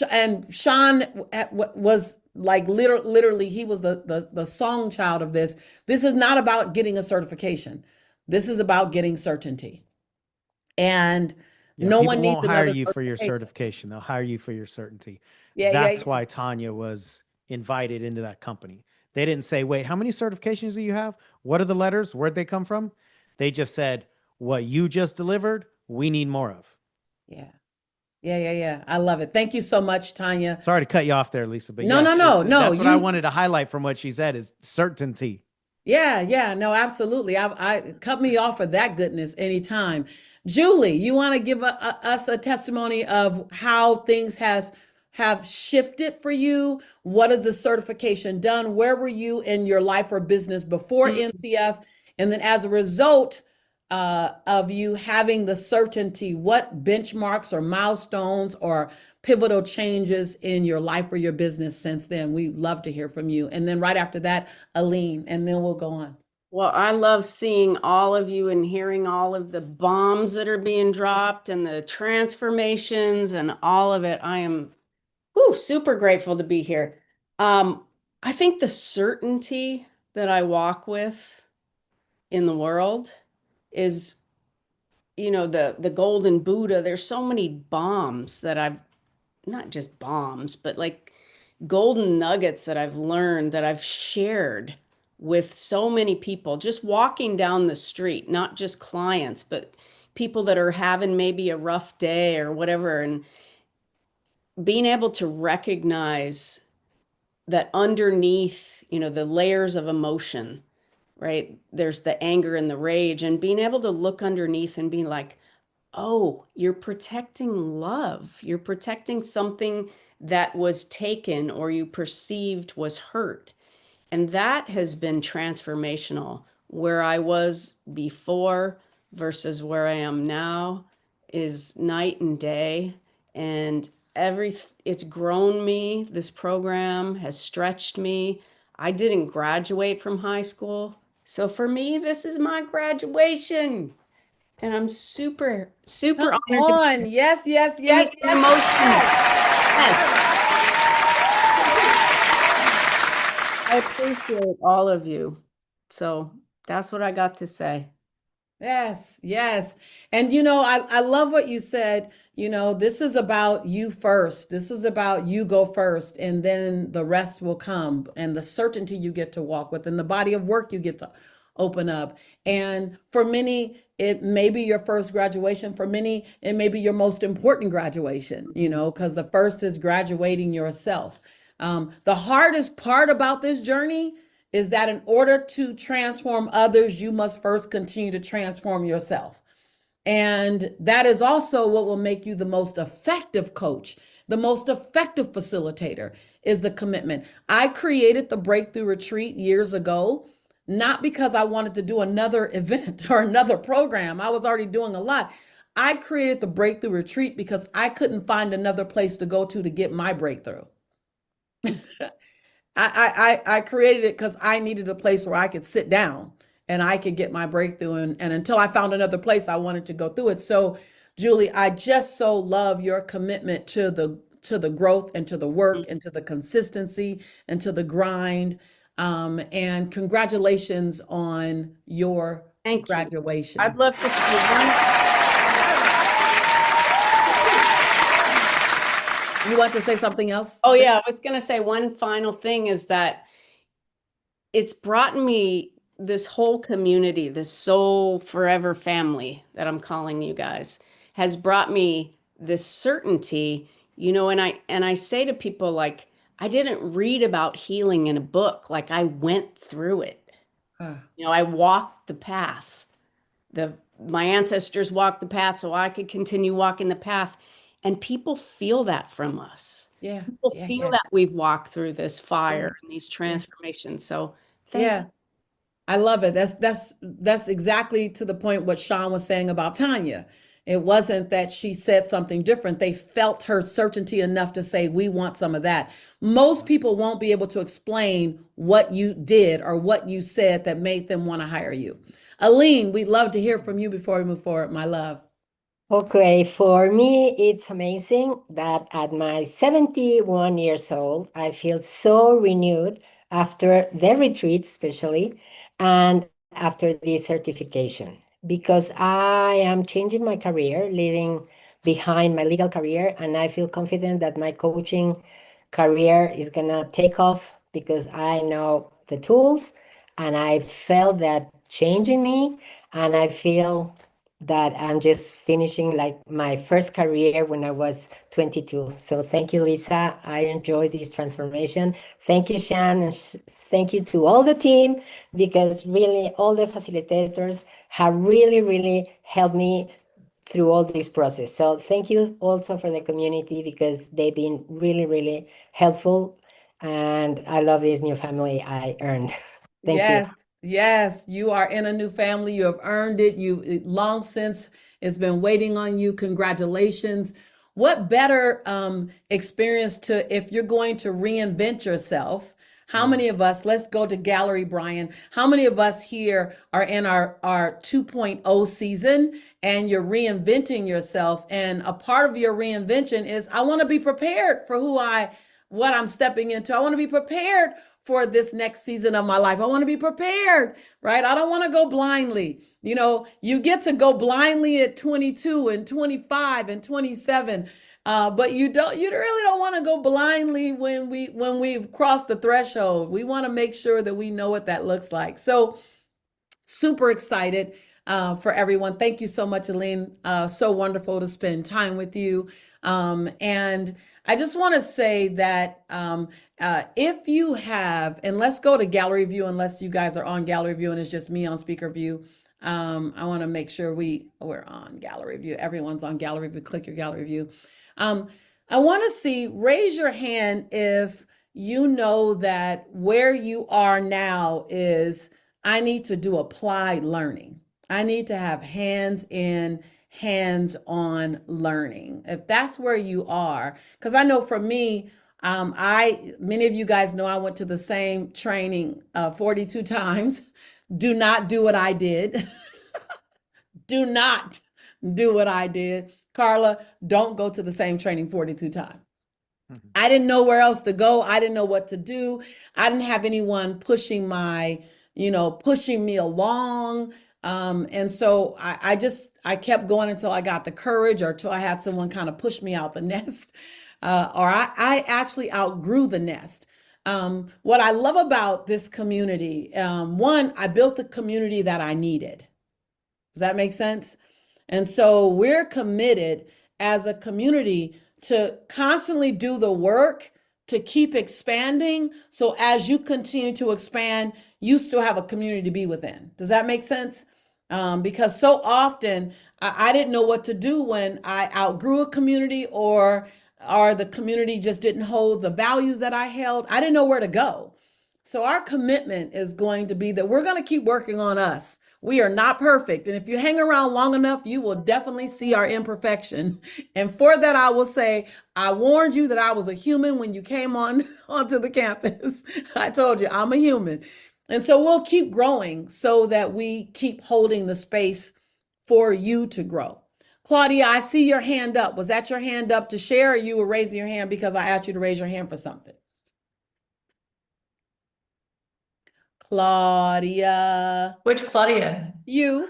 and Sean was like literally, he was the song child of this. This is not about getting a certification. This is about getting certainty. And Yeah, no people one needs won't hire another you for your certification. certification. They'll hire you for your certainty. Yeah, That's why Tanya was invited into that company. They didn't say, wait, how many certifications do you have? What are the letters? Where'd they come from? They just said, what you just delivered, we need more of. yeah. Yeah. I love it. Thank you so much, Tanya. Sorry to cut you off there, Lisa, but No, yes, no. that's what I wanted to highlight from what she said is certainty. Yeah. No, absolutely. I cut me off for that goodness anytime. Julie, you want to give us a testimony of how things have shifted for you? What has the certification done? Where were you in your life or business before NCF? And then as a result of you having the certainty, what benchmarks or milestones or pivotal changes in your life or your business since then? We'd love to hear from you. And then right after that, Aline, and then we'll go on. Well, I love seeing all of you and hearing all of the bombs that are being dropped and the transformations and all of it. I am super grateful to be here. I think the certainty that I walk with in the world is, the golden Buddha. There's so many bombs that I've, not just bombs, but like golden nuggets that I've learned that I've shared with so many people, just walking down the street, not just clients, but people that are having maybe a rough day or whatever, and being able to recognize that underneath, the layers of emotion, right? There's the anger and the rage, and being able to look underneath and be like, oh, you're protecting love. You're protecting something that was taken or you perceived was hurt. And that has been transformational. Where I was before versus where I am now is night and day. And it's grown me. This program has stretched me. I didn't graduate from high school. So for me, this is my graduation. And I'm super honored to be Yes. I appreciate all of you. So that's what I got to say. Yes. And I love what you said. This is about you first. This is about you go first, and then the rest will come, and the certainty you get to walk with, and the body of work you get to open up. And for many, it may be your first graduation. For many, it may be your most important graduation, because the first is graduating yourself. The hardest part about this journey is that in order to transform others, you must first continue to transform yourself. And that is also what will make you the most effective coach, the most effective facilitator, is the commitment. I created the Breakthrough Retreat years ago, not because I wanted to do another event or another program. I was already doing a lot. I created the Breakthrough Retreat because I couldn't find another place to go to get my breakthrough. I created it because I needed a place where I could sit down and I could get my breakthrough. And until I found another place, I wanted to go through it. So, Julie, I just so love your commitment to the growth and to the work and to the consistency and to the grind. And congratulations on your graduation. I'd love to see one. You want to say something else? Oh, yeah. I was going to say one final thing is that it's brought me this whole community, this soul forever family that I'm calling you guys, has brought me this certainty, and I say to people, like, I didn't read about healing in a book. Like, I went through it. I walked the path. My ancestors walked the path so I could continue walking the path. And people feel that from us. Yeah. People feel that we've walked through this fire and these transformations. So thank you. I love it. That's exactly to the point what Sean was saying about Tanya. It wasn't that she said something different. They felt her certainty enough to say, we want some of that. Most people won't be able to explain what you did or what you said that made them want to hire you. Aline, we'd love to hear from you before we move forward, my love. Okay, for me, it's amazing that at my 71 years old, I feel so renewed after the retreat, especially, and after this certification, because I am changing my career, leaving behind my legal career, and I feel confident that my coaching career is gonna take off because I know the tools and I felt that change in me, and I feel that I'm just finishing like my first career when I was 22. So thank you, Lisa. I enjoyed this transformation. Thank you, Shan, and thank you to all the team, because really all the facilitators have really, really helped me through all this process. So thank you also for the community, because they've been really, really helpful. And I love this new family I earned. Thank you. Yes, yes, you are in a new family. You have earned it. Long since it's been waiting on you. Congratulations. What better experience to if you're going to reinvent yourself? How many of us, let's go to gallery, Brian. How many of us here are in our 2.0 season and you're reinventing yourself? And a part of your reinvention is I want to be prepared for what I'm stepping into. I want to be prepared for this next season of my life. I want to be prepared, right? I don't want to go blindly. You know, you get to go blindly at 22 and 25 and 27. But you really don't want to go blindly when we've crossed the threshold. We want to make sure that we know what that looks like. So super excited for everyone. Thank you so much, Aline. So wonderful to spend time with you. And I just want to say that if you have, and let's go to gallery view, unless you guys are on gallery view and it's just me on speaker view. I want to make sure we're on gallery view. Everyone's on gallery view. Click your gallery view. I want to see, raise your hand if you know that where you are now is, I need to do applied learning. I need to have hands-in, hands-on learning. If that's where you are, because I know for me, many of you guys know I went to the same training 42 times. Do not do what I did. Do not do what I did. Carla, don't go to the same training 42 times. I didn't know where else to go. I didn't know what to do. I didn't have anyone pushing me along. And so I kept going until I got the courage or till I had someone kind of push me out the nest. Or I actually outgrew the nest. What I love about this community, one, I built the community that I needed. Does that make sense? And so we're committed as a community to constantly do the work to keep expanding. So as you continue to expand, you still have a community to be within. Does that make sense? Because so often I didn't know what to do when I outgrew a community or the community just didn't hold the values that I held. I didn't know where to go. So our commitment is going to be that we're going to keep working on us. We are not perfect. And if you hang around long enough, you will definitely see our imperfection. And for that, I will say, I warned you that I was a human when you came onto the campus. I told you I'm a human. And so we'll keep growing so that we keep holding the space for you to grow. Claudia, I see your hand up. Was that your hand up to share, or you were raising your hand because I asked you to raise your hand for something? Claudia. Which Claudia? You.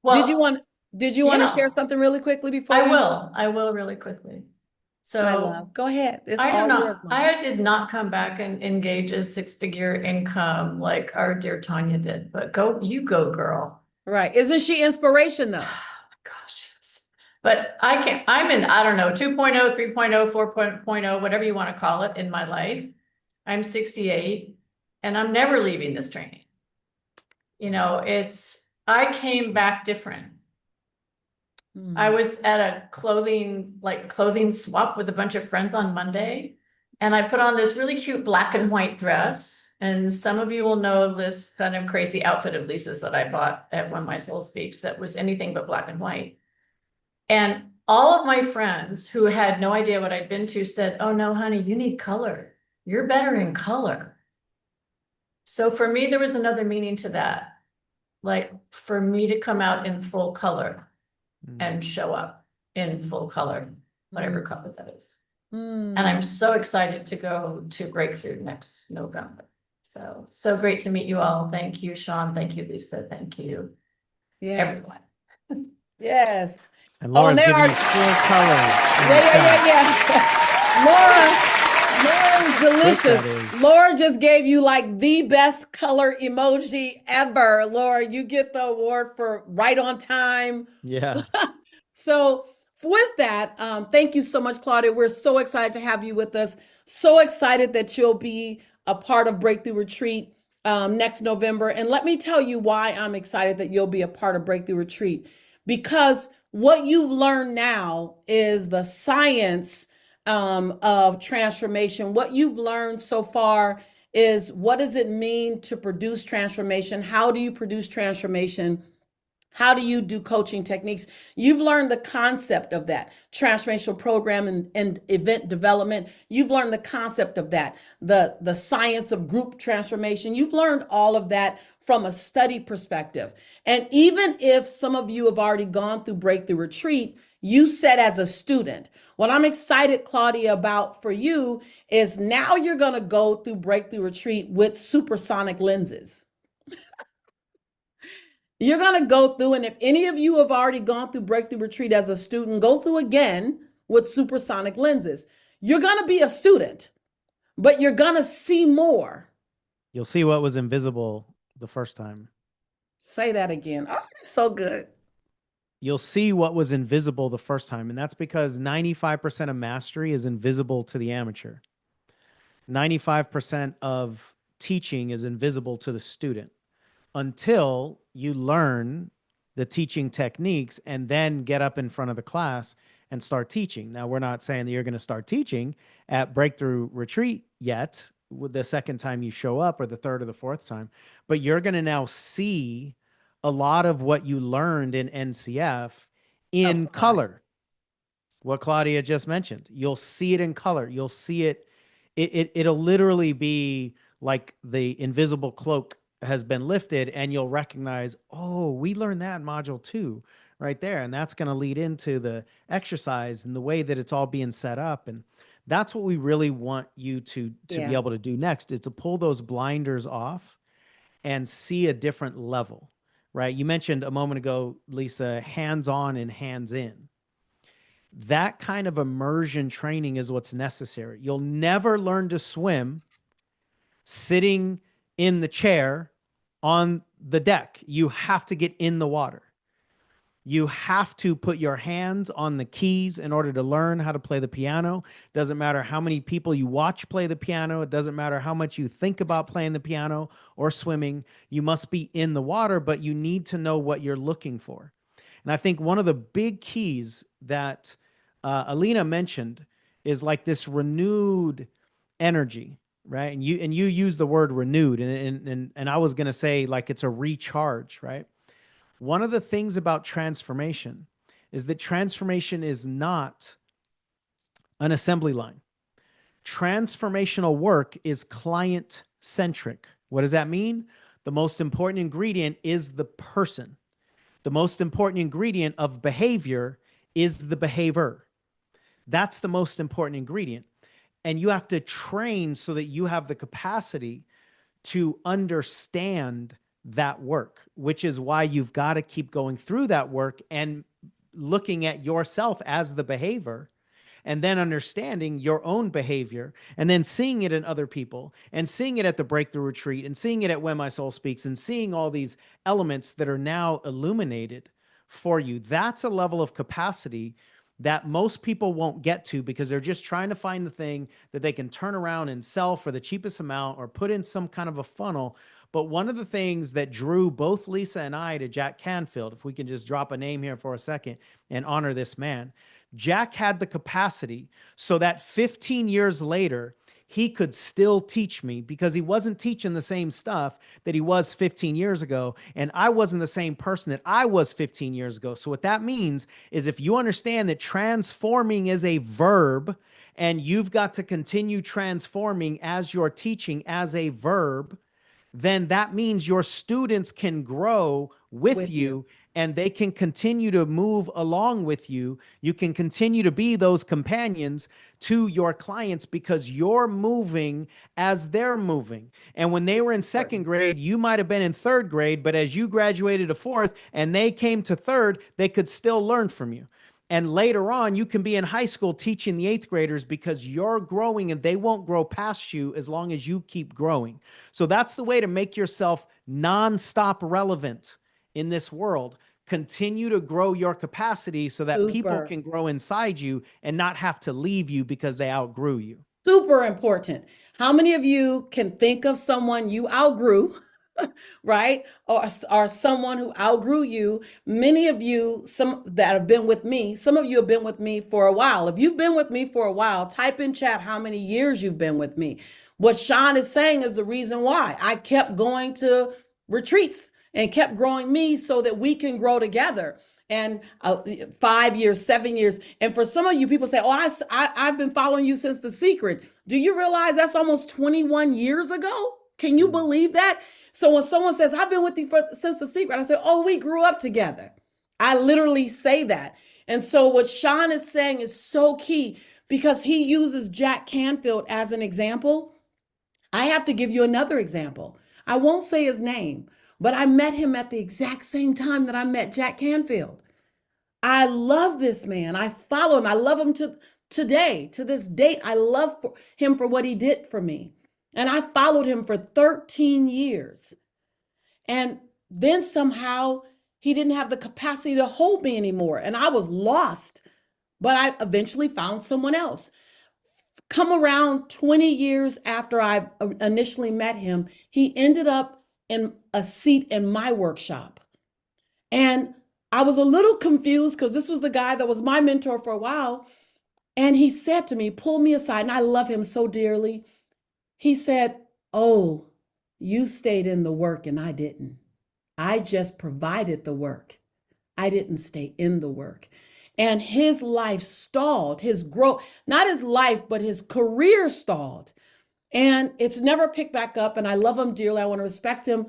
Well, did you want to yeah. share something really quickly before I will really quickly. So my love, go ahead. It's I all do yours, not, Mom. I did not come back and engage a 6-figure income like our dear Tanya did, but you go, girl. Right. Isn't she inspiration though? Oh my gosh, yes. But I'm in, I don't know, 2.0, 3.0, 4.0, whatever you want to call it in my life. I'm 68 and I'm never leaving this training. You know, I came back different. I was at a clothing swap with a bunch of friends on Monday. And I put on this really cute black and white dress. And some of you will know this kind of crazy outfit of Lisa's that I bought at When My Soul Speaks that was anything but black and white. And all of my friends who had no idea what I'd been to said, oh no, honey, you need color. You're better in color. So for me, there was another meaning to that. Like for me to come out in full color and show up in full color, whatever color that is. And I'm so excited to go to Breakthrough next November. So great to meet you all. Thank you, Sean. Thank you, Lisa. Thank you, everyone. Yes. And Laura's they giving are you full color. Yeah. Laura's delicious. Laura just gave you like the best color emoji ever. Laura, you get the award for right on time. Yeah. So with that, thank you so much, Claudia. We're so excited to have you with us. So excited that you'll be a part of Breakthrough Retreat next November. And let me tell you why I'm excited that you'll be a part of Breakthrough Retreat. Because what you've learned now is the science of transformation. What you've learned so far is what does it mean to produce transformation? How do you produce transformation? How do you do coaching techniques? You've learned the concept of that transformational program and event development. You've learned the concept of that, the science of group transformation. You've learned all of that from a study perspective. And even if some of you have already gone through Breakthrough Retreat, you said as a student, what I'm excited, Claudia, about for you is now you're going to go through Breakthrough Retreat with supersonic lenses. You're going to go through, and if any of you have already gone through Breakthrough Retreat as a student, go through again with supersonic lenses. You're going to be a student, but you're going to see more. You'll see what was invisible the first time. Say that again. Oh, it's so good. You'll see what was invisible the first time, and that's because 95% of mastery is invisible to the amateur. 95% of teaching is invisible to the student until you learn the teaching techniques and then get up in front of the class and start teaching. Now, we're not saying that you're going to start teaching at Breakthrough Retreat yet, with the second time you show up or the third or the fourth time, but you're going to now see a lot of what you learned in NCF in color. What Claudia just mentioned, you'll see it in color. You'll see it. It'll literally be like the invisible cloak has been lifted and you'll recognize, oh, we learned that in module 2 right there. And that's going to lead into the exercise and the way that it's all being set up. And that's what we really want you to be able to do next, is to pull those blinders off and see a different level, right? You mentioned a moment ago, Lisa, hands-on and hands-in. That kind of immersion training is what's necessary. You'll never learn to swim sitting in the chair on the deck. You have to get in the water. You have to put your hands on the keys in order to learn how to play the piano. Doesn't matter how many people you watch play the piano. It doesn't matter how much you think about playing the piano or swimming. You must be in the water, but you need to know what you're looking for. And I think one of the big keys that Alina mentioned is like this renewed energy, right? And you use the word renewed, and I was going to say like it's a recharge, right? One of the things about transformation is that transformation is not an assembly line. Transformational work is client-centric. What does that mean? The most important ingredient is the person. The most important ingredient of behavior is the behavior. That's the most important ingredient. And you have to train so that you have the capacity to understand that work, which is why you've got to keep going through that work and looking at yourself as the behavior, and then understanding your own behavior, and then seeing it in other people, and seeing it at the Breakthrough Retreat, and seeing it at When My Soul Speaks, and seeing all these elements that are now illuminated for you. That's a level of capacity that most people won't get to because they're just trying to find the thing that they can turn around and sell for the cheapest amount or put in some kind of a funnel. But one of the things that drew both Lisa and I to Jack Canfield, if we can just drop a name here for a second and honor this man, Jack had the capacity so that 15 years later, he could still teach me because he wasn't teaching the same stuff that he was 15 years ago. And I wasn't the same person that I was 15 years ago. So what that means is if you understand that transforming is a verb and you've got to continue transforming as you're teaching as a verb, then that means your students can grow with you and they can continue to move along with you. You can continue to be those companions to your clients because you're moving as they're moving. And when they were in second grade, you might have been in third grade, but as you graduated to fourth and they came to third, they could still learn from you. And later on, you can be in high school teaching the eighth graders because you're growing and they won't grow past you as long as you keep growing. So that's the way to make yourself nonstop relevant in this world. Continue to grow your capacity so that people can grow inside you and not have to leave you because they outgrew you. Super important. How many of you can think of someone you outgrew? Right? Or someone who outgrew you. Many of you, some that have been with me, some of you have been with me for a while. If you've been with me for a while, type in chat how many years you've been with me. What Sean is saying is the reason why I kept going to retreats and kept growing me so that we can grow together. And 5 years, 7 years. And for some of you, people say, oh, I've been following you since The Secret. Do you realize that's almost 21 years ago? Can you believe that? So when someone says, I've been with you since The Secret, I say, oh, we grew up together. I literally say that. And so what Sean is saying is so key because he uses Jack Canfield as an example. I have to give you another example. I won't say his name, but I met him at the exact same time that I met Jack Canfield. I love this man. I follow him. I love him to this date. I love him for what he did for me. And I followed him for 13 years. And then somehow he didn't have the capacity to hold me anymore. And I was lost, but I eventually found someone else. Come around 20 years after I initially met him, he ended up in a seat in my workshop. And I was a little confused because this was the guy that was my mentor for a while. And he said to me, pulled me aside, and I love him so dearly. He said, oh, you stayed in the work and I didn't. I just provided the work. I didn't stay in the work. And his life stalled, his growth, not his life, but his career stalled. And it's never picked back up. And I love him dearly. I want to respect him.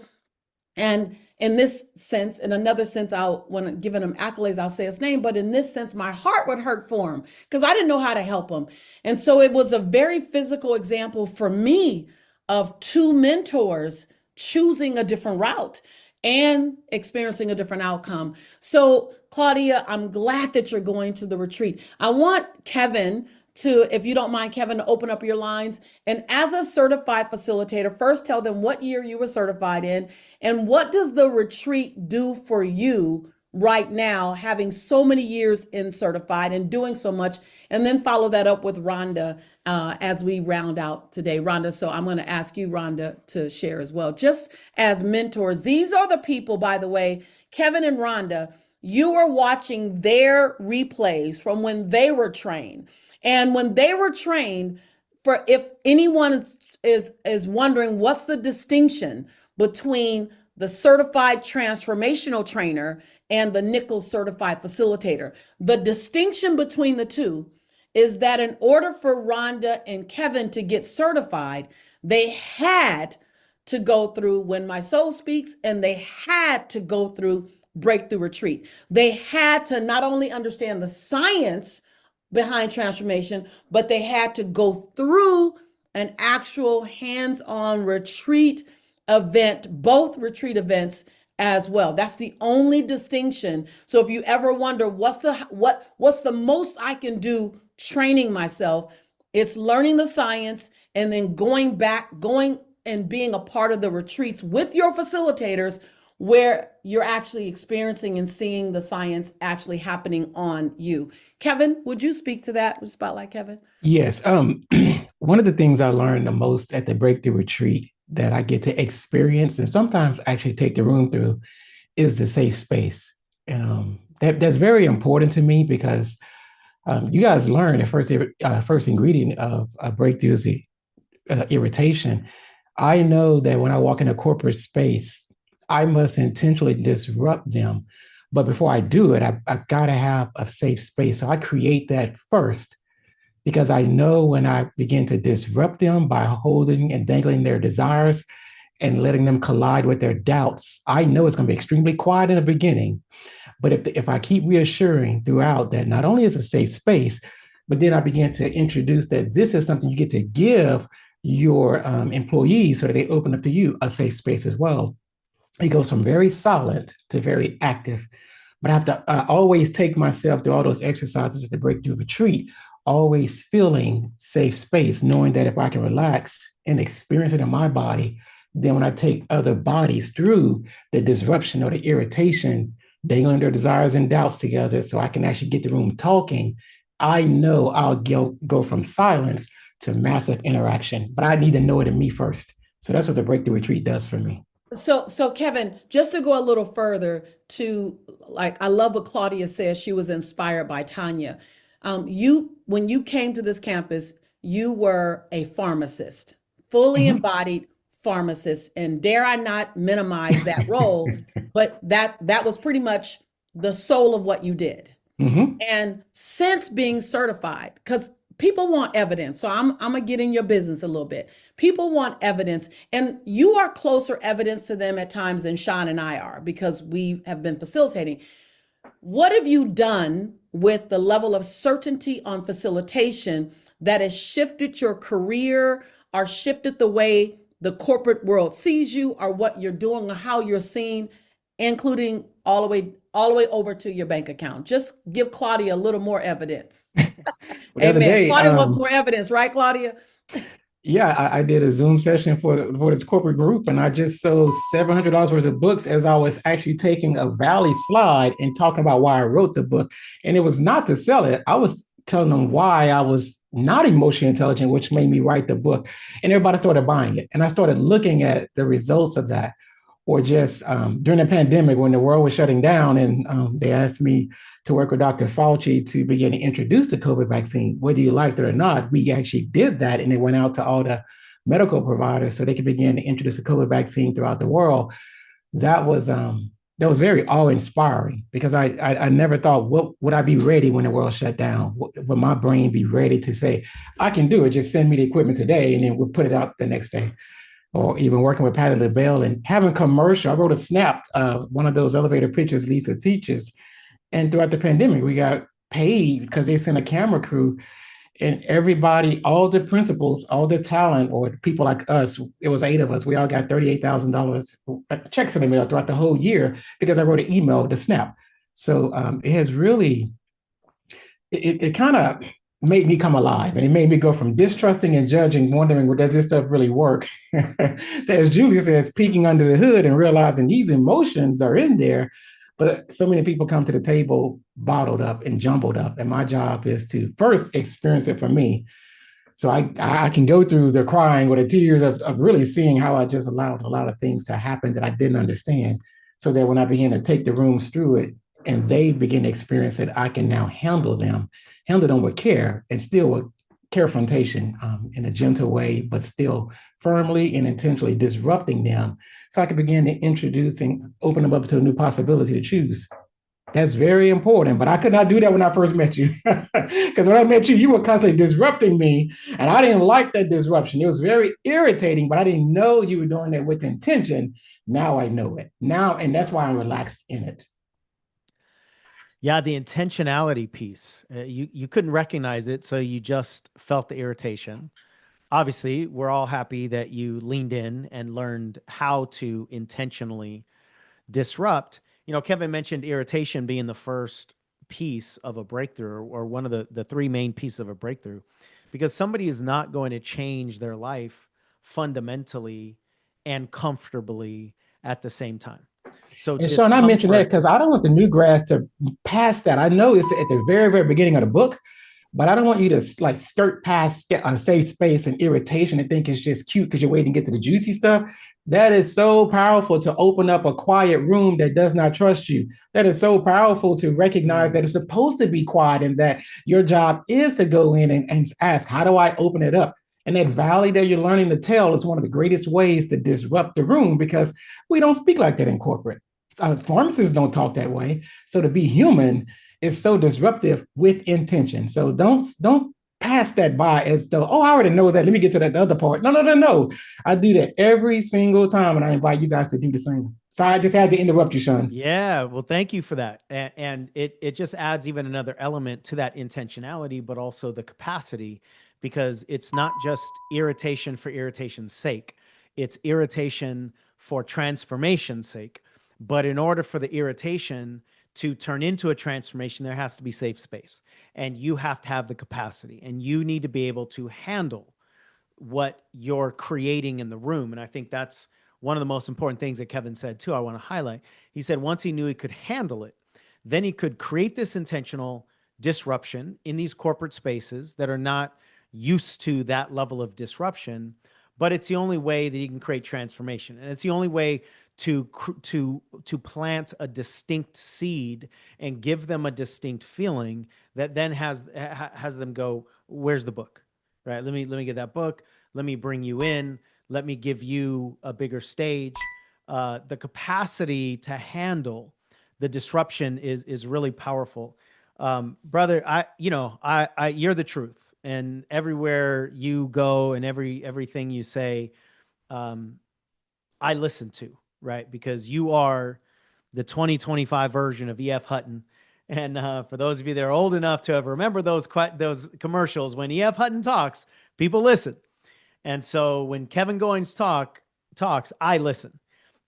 And in this sense, in another sense, when giving him accolades, I'll say his name. But in this sense, my heart would hurt for him because I didn't know how to help him. And so it was a very physical example for me of two mentors choosing a different route and experiencing a different outcome. So Claudia, I'm glad that you're going to the retreat. I want Kevin to, if you don't mind, Kevin, to open up your lines. And as a certified facilitator, first tell them what year you were certified in and what does the retreat do for you right now, having so many years in certified and doing so much, and then follow that up with Rhonda as we round out today. Rhonda, so I'm going to ask you, Rhonda, to share as well. Just as mentors, these are the people, by the way, Kevin and Rhonda, you are watching their replays from when they were trained. And when they were trained, for if anyone is wondering what's the distinction between the certified transformational trainer and the Nichols certified facilitator, the distinction between the two is that in order for Rhonda and Kevin to get certified, they had to go through When My Soul Speaks, and they had to go through Breakthrough Retreat. They had to not only understand the science behind transformation, but they had to go through an actual hands-on retreat event, both retreat events as well. That's the only distinction. So if you ever wonder what's the most I can do training myself, it's learning the science and then going and being a part of the retreats with your facilitators where you're actually experiencing and seeing the science actually happening on you. Kevin, would you speak to that? Spotlight, Kevin. Yes. One of the things I learned the most at the Breakthrough Retreat that I get to experience and sometimes actually take the room through is the safe space. And that's very important to me because you guys learn the first ingredient of a breakthrough is irritation, I know that when I walk in a corporate space, I must intentionally disrupt them. But before I do it, I've got to have a safe space. So I create that first because I know when I begin to disrupt them by holding and dangling their desires and letting them collide with their doubts, I know it's going to be extremely quiet in the beginning. But if I keep reassuring throughout that not only is a safe space, but then I begin to introduce that this is something you get to give your employees so that they open up to you a safe space as well. It goes from very silent to very active. But I have to always take myself through all those exercises at the breakthrough retreat, always feeling safe space, knowing that if I can relax and experience it in my body, then when I take other bodies through the disruption or the irritation, dangling their desires and doubts together so I can actually get the room talking, I know I'll go from silence to massive interaction. But I need to know it in me first. So that's what the breakthrough retreat does for me. So Kevin, just to go a little further to, like, I love what Claudia says. She was inspired by Tanya. When you came to this campus, you were a pharmacist, fully embodied pharmacist. And dare I not minimize that role, but that was pretty much the soul of what you did. And since being certified, because people want evidence. So I'm gonna get in your business a little bit. People want evidence, and you are closer evidence to them at times than Sean and I are because we have been facilitating. What have you done with the level of certainty on facilitation that has shifted your career or shifted the way the corporate world sees you or what you're doing or how you're seen, including all the way over to your bank account? Just give Claudia a little more evidence. Amen. Claudia wants more evidence, right, Claudia? Yeah, I did a Zoom session for this corporate group, and I just sold $700 worth of books as I was actually taking a Valley slide and talking about why I wrote the book. And it was not to sell it. I was telling them why I was not emotionally intelligent, which made me write the book. And everybody started buying it. And I started looking at the results of that. Or just during the pandemic, when the world was shutting down, and they asked me to work with Dr. Fauci to begin to introduce the COVID vaccine, whether you liked it or not, we actually did that. And it went out to all the medical providers so they could begin to introduce the COVID vaccine throughout the world. That was very awe-inspiring because I never thought, what would I be ready when the world shut down? Would my brain be ready to say, I can do it, just send me the equipment today and then we'll put it out the next day? Or even working with Patty LaBelle and having commercial. I wrote a snap, one of those elevator pitches Lisa teaches. And throughout the pandemic, we got paid because they sent a camera crew and everybody, all the principals, all the talent, or people like us, it was 8 of us, we all got $38,000 checks in the mail throughout the whole year because I wrote an email to snap. So it has really, it kind of made me come alive, and it made me go from distrusting and judging, wondering, well, does this stuff really work? To, as Julie says, peeking under the hood and realizing these emotions are in there, but so many people come to the table bottled up and jumbled up, and my job is to first experience it for me, so I can go through the crying or the tears of really seeing how I just allowed a lot of things to happen that I didn't understand, so that when I begin to take the rooms through it and they begin to experience it, I can now handle them with care and still with carefrontation in a gentle way, but still firmly and intentionally disrupting them so I can begin to introduce and open them up to a new possibility to choose. That's very important, but I could not do that when I first met you. Because when I met you, you were constantly disrupting me, and I didn't like that disruption. It was very irritating, but I didn't know you were doing that with intention. Now I know it. Now, and that's why I'm relaxed in it. Yeah, the intentionality piece. You couldn't recognize it, so you just felt the irritation. Obviously, we're all happy that you leaned in and learned how to intentionally disrupt. You know, Kevin mentioned irritation being the first piece of a breakthrough, or one of the 3 main pieces of a breakthrough, because somebody is not going to change their life fundamentally and comfortably at the same time. So, and Sean, I mentioned that because I don't want the new grads to pass that. I know it's at the very, very beginning of the book, but I don't want you to like skirt past a safe space and irritation and think it's just cute because you're waiting to get to the juicy stuff. That is so powerful to open up a quiet room that does not trust you. That is so powerful to recognize that it's supposed to be quiet and that your job is to go in and ask, how do I open it up? And that valley that you're learning to tell is one of the greatest ways to disrupt the room because we don't speak like that in corporate. Pharmacists don't talk that way. So to be human is so disruptive with intention. So don't pass that by as though, oh, I already know that. Let me get to that other part. No. I do that every single time, and I invite you guys to do the same. So I just had to interrupt you, Sean. Yeah, well, thank you for that. And it just adds even another element to that intentionality, but also the capacity, because it's not just irritation for irritation's sake. It's irritation for transformation's sake. But in order for the irritation to turn into a transformation, there has to be safe space. And you have to have the capacity, and you need to be able to handle what you're creating in the room. And I think that's one of the most important things that Kevin said too. I want to highlight. He said once he knew he could handle it, then he could create this intentional disruption in these corporate spaces that are not used to that level of disruption. But it's the only way that he can create transformation, and it's the only way to plant a distinct seed and give them a distinct feeling that then has them go, where's the book? Right? Let me get that book. Let me bring you in. Let me give you a bigger stage. The capacity to handle the disruption is really powerful. Brother, you're the truth, and everywhere you go and everything you say, I listen to, right? Because you are the 2025 version of E.F. Hutton. And for those of you that are old enough to have remembered those commercials, when E.F. Hutton talks, people listen. And so when Kevin Goins talks, I listen,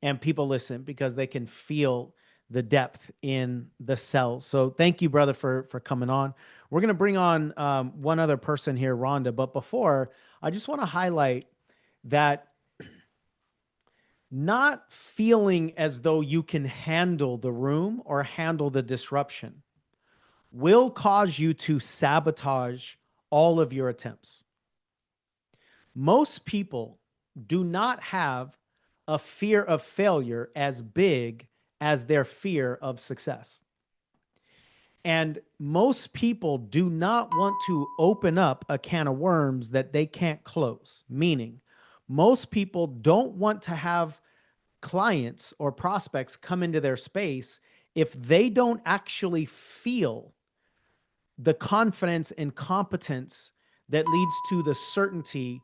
and people listen because they can feel the depth in the cells. So thank you, brother, for coming on. We're going to bring on one other person here, Rhonda. But before, I just want to highlight that not feeling as though you can handle the room or handle the disruption will cause you to sabotage all of your attempts. Most people do not have a fear of failure as big as their fear of success. And most people do not want to open up a can of worms that they can't close, meaning most people don't want to have clients or prospects come into their space if they don't actually feel the confidence and competence that leads to the certainty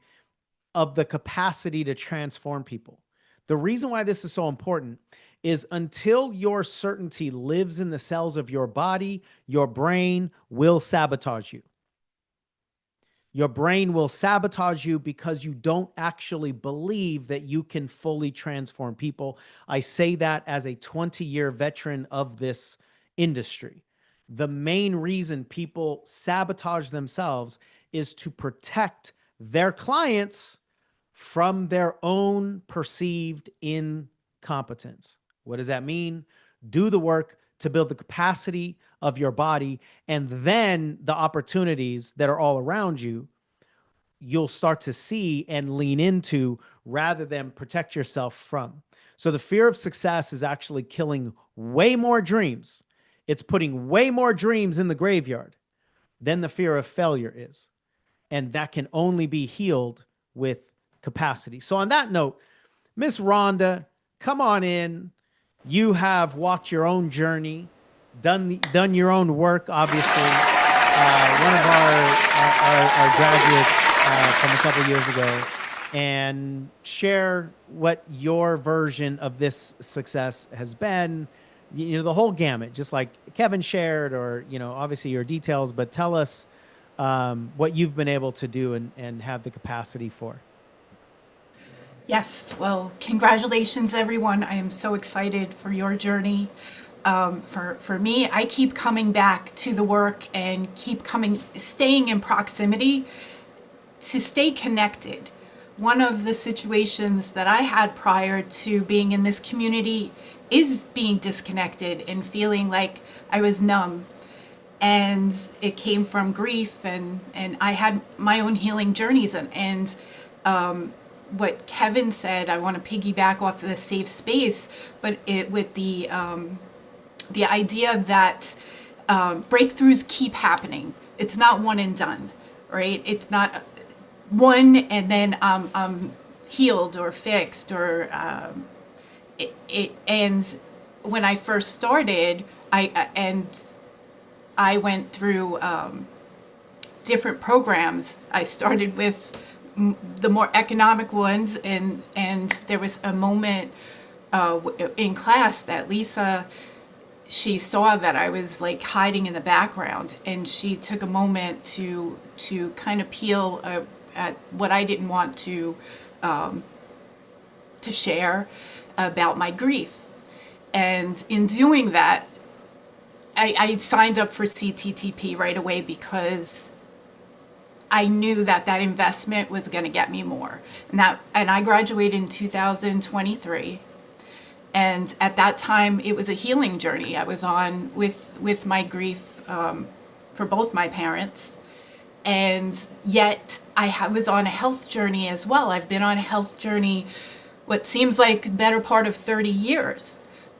of the capacity to transform people. The reason why this is so important is until your certainty lives in the cells of your body, your brain will sabotage you. Your brain will sabotage you because you don't actually believe that you can fully transform people. I say that as a 20-year veteran of this industry. The main reason people sabotage themselves is to protect their clients from their own perceived incompetence. What does that mean? Do the work to build the capacity of your body, and then the opportunities that are all around you, you'll start to see and lean into rather than protect yourself from. So the fear of success is actually killing way more dreams. It's putting way more dreams in the graveyard than the fear of failure is. And that can only be healed with capacity. So on that note, Miss Rhonda, come on in. You have walked your own journey, done your own work, obviously. One of our graduates from a couple years ago, and share what your version of this success has been. You know, the whole gamut, just like Kevin shared, or, you know, obviously your details, but tell us what you've been able to do and have the capacity for. Yes, well, congratulations, everyone. I am so excited for your journey. For me, I keep coming back to the work and staying in proximity to stay connected. One of the situations that I had prior to being in this community is being disconnected and feeling like I was numb. And it came from grief, and I had my own healing journeys, and what Kevin said, I want to piggyback off of the safe space, but with the idea that breakthroughs keep happening. It's not one and done, right? It's not one, and then I'm healed or fixed, or and when I first started, I went through different programs. I started with the more economic ones, and there was a moment in class that Lisa, she saw that I was like hiding in the background, and she took a moment to kind of peel at what I didn't want to share about my grief. And in doing that, I signed up for CTTP right away because I knew that that investment was going to get me more. And I graduated in 2023. And at that time, it was a healing journey I was on with my grief for both my parents. And yet I was on a health journey as well. I've been on a health journey what seems like the better part of 30 years.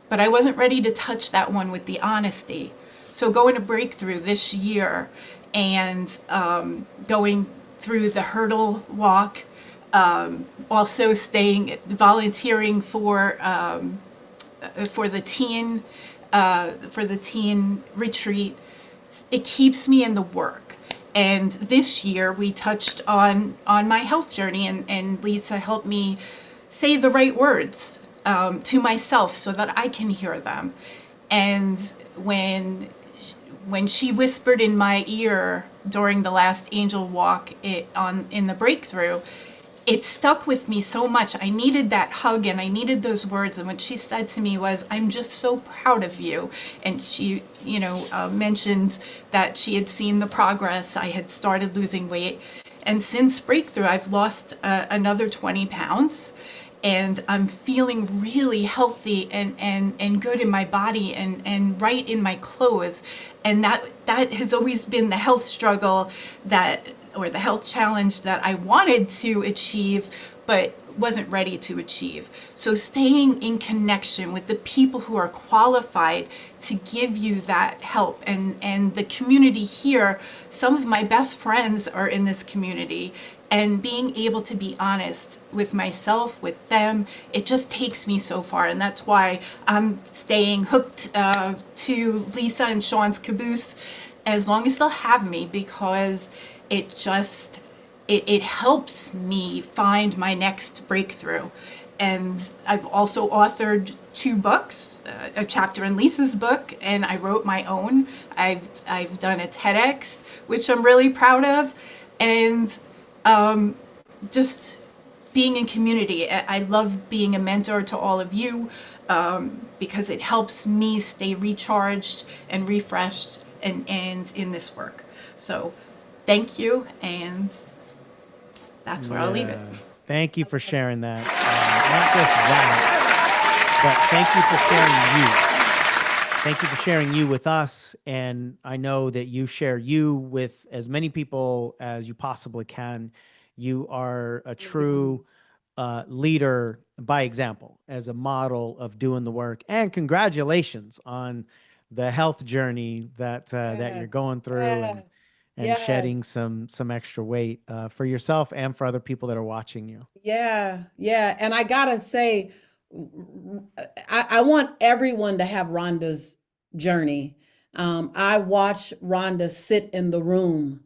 But I wasn't ready to touch that one with the honesty. So going to Breakthrough this year and going through the hurdle walk, also volunteering for the teen retreat, it keeps me in the work. And this year we touched on my health journey, and Lisa helped me say the right words to myself so that I can hear them. And when she whispered in my ear during the last angel walk in the Breakthrough, it stuck with me so much. I needed that hug, and I needed those words. And what she said to me was, "I'm just so proud of you." And she, mentioned that she had seen the progress. I had started losing weight. And since Breakthrough, I've lost another 20 pounds. And I'm feeling really healthy and good in my body and right in my clothes. And that has always been the health struggle or the health challenge that I wanted to achieve, but wasn't ready to achieve. So staying in connection with the people who are qualified to give you that help, and the community here, some of my best friends are in this community, and being able to be honest with myself, with them, it just takes me so far. And that's why I'm staying hooked to Lisa and Sean's caboose as long as they'll have me, because it helps me find my next breakthrough. And I've also authored 2 books, a chapter in Lisa's book, and I wrote my own. I've done a TEDx, which I'm really proud of, and just being in community. I love being a mentor to all of you because it helps me stay recharged and refreshed and in this work. So thank you, and that's where I'll leave it. Thank you for sharing that. Not just that, but thank you for sharing you. Thank you for sharing you with us. And I know that you share you with as many people as you possibly can. You are a true leader by example, as a model of doing the work. And congratulations on the health journey that that you're going through, and shedding some extra weight for yourself and for other people that are watching you. Yeah. And I gotta say, I want everyone to have Rhonda's journey. I watch Rhonda sit in the room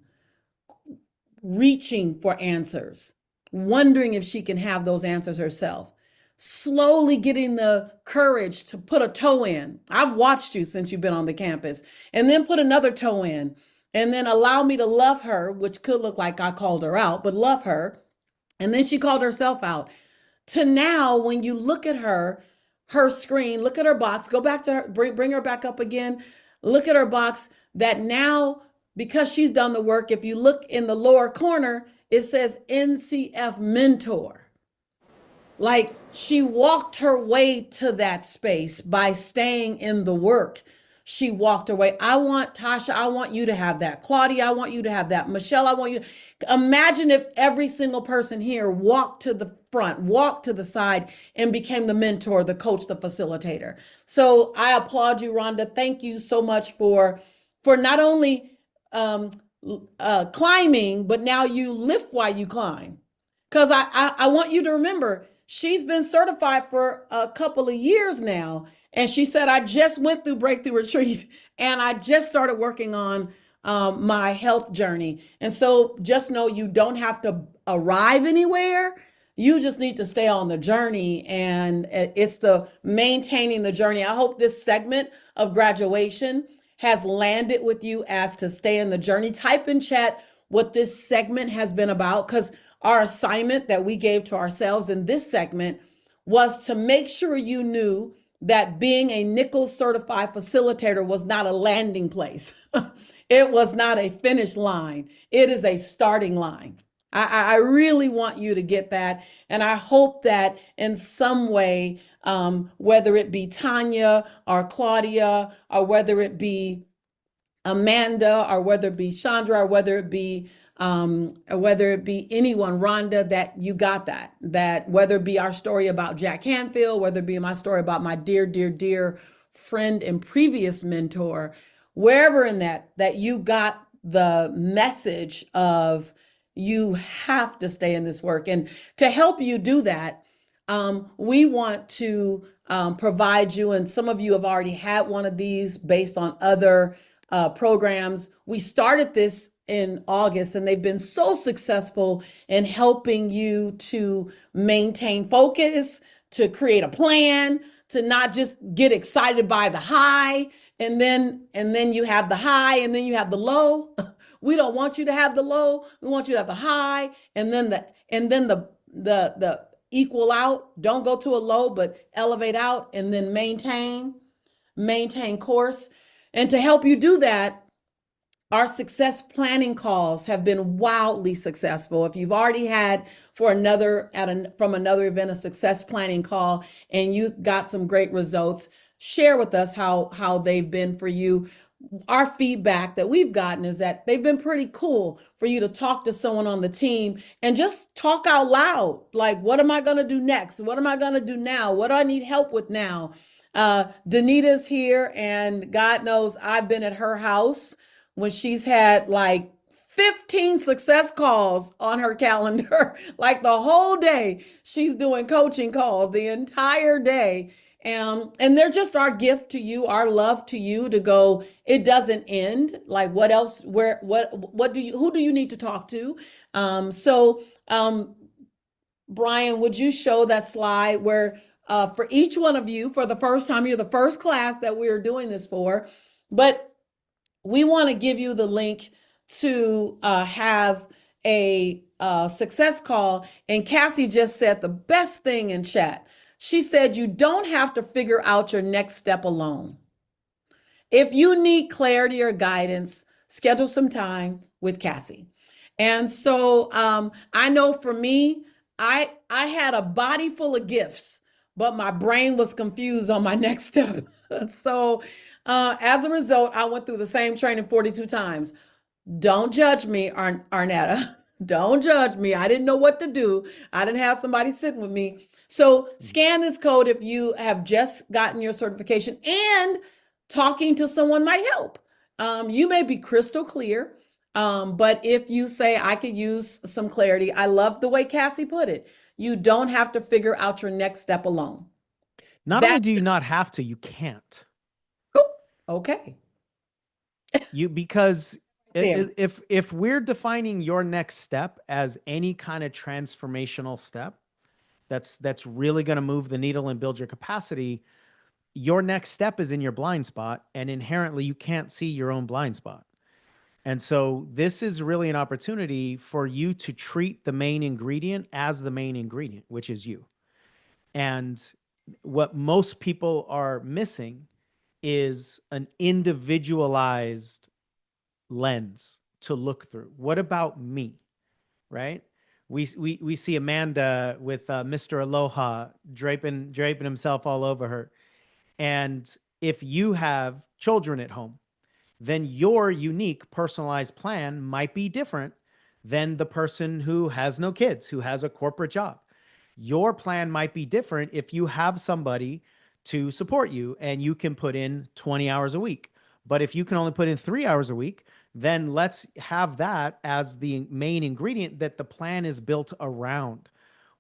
reaching for answers, wondering if she can have those answers herself, slowly getting the courage to put a toe in. I've watched you since you've been on the campus, and then put another toe in, and then allow me to love her, which could look like I called her out, but love her. And then she called herself out. To now, when you look at her screen, look at her box, go back to her, bring her back up again, look at her box, that now, because she's done the work, if you look in the lower corner, it says NCF mentor. Like, she walked her way to that space by staying in the work. She walked her way. I want Tasha, I want you to have that. Claudia, I want you to have that. Michelle, I want you to imagine if every single person here walked to the front, walked to the side, and became the mentor, the coach, the facilitator. So I applaud you, Rhonda. Thank you so much for not only climbing, but now you lift while you climb. Because I want you to remember, she's been certified for a couple of years now. And she said, I just went through Breakthrough Retreat and I just started working on my health journey. And so just know you don't have to arrive anywhere. You just need to stay on the journey, and it's the maintaining the journey. I hope this segment of graduation has landed with you as to stay in the journey. Type in chat what this segment has been about, because our assignment that we gave to ourselves in this segment was to make sure you knew that being a Nichols certified facilitator was not a landing place. It was not a finish line. It is a starting line. I really want you to get that. And I hope that in some way, whether it be Tanya or Claudia, or whether it be Amanda, or whether it be Chandra, or whether it be anyone, Rhonda, that you got that whether it be our story about Jack Canfield, whether it be my story about my dear, dear, dear friend and previous mentor, wherever in that you got the message of you have to stay in this work. And to help you do that, we want to provide you, and some of you have already had one of these based on other programs. We started this in August, and they've been so successful in helping you to maintain focus, to create a plan, to not just get excited by the high, and then you have the high, and then you have the low. We don't want you to have the low. We want you to have the high, and then the equal out. Don't go to a low, but elevate out, and then maintain course. And to help you do that, our success planning calls have been wildly successful. If you've already had from another event a success planning call and you got some great results, share with us how they've been for you. Our feedback that we've gotten is that they've been pretty cool for you to talk to someone on the team and just talk out loud. Like, what am I going to do next? What am I going to do now? What do I need help with now? Danita's here, and God knows I've been at her house when she's had like 15 success calls on her calendar, like the whole day. She's doing coaching calls the entire day. And they're just our gift to you, our love to you, to go, it doesn't end. Like, what else, what do you, who do you need to talk to? Brian, would you show that slide where for each one of you, for the first time, you're the first class that we are doing this for, but we want to give you the link to have a success call. And Cassie just said the best thing in chat. She said, you don't have to figure out your next step alone. If you need clarity or guidance, schedule some time with Cassie. And so I know for me, I had a body full of gifts, but my brain was confused on my next step. So as a result, I went through the same training 42 times. Don't judge me, Arnetta. Don't judge me. I didn't know what to do. I didn't have somebody sitting with me. So scan this code if you have just gotten your certification, and talking to someone might help. You may be crystal clear, but if you say, I could use some clarity, I love the way Cassie put it. You don't have to figure out your next step alone. Not only do you not have to, you can't. Okay. Because if we're defining your next step as any kind of transformational step that's really going to move the needle and build your capacity, your next step is in your blind spot, and inherently you can't see your own blind spot. And so this is really an opportunity for you to treat the main ingredient as the main ingredient, which is you. And what most people are missing is an individualized lens to look through. What about me, right? We see Amanda with Mr. Aloha draping himself all over her. And if you have children at home, then your unique personalized plan might be different than the person who has no kids, who has a corporate job. Your plan might be different if you have somebody to support you and you can put in 20 hours a week. But if you can only put in 3 hours a week, then let's have that as the main ingredient that the plan is built around.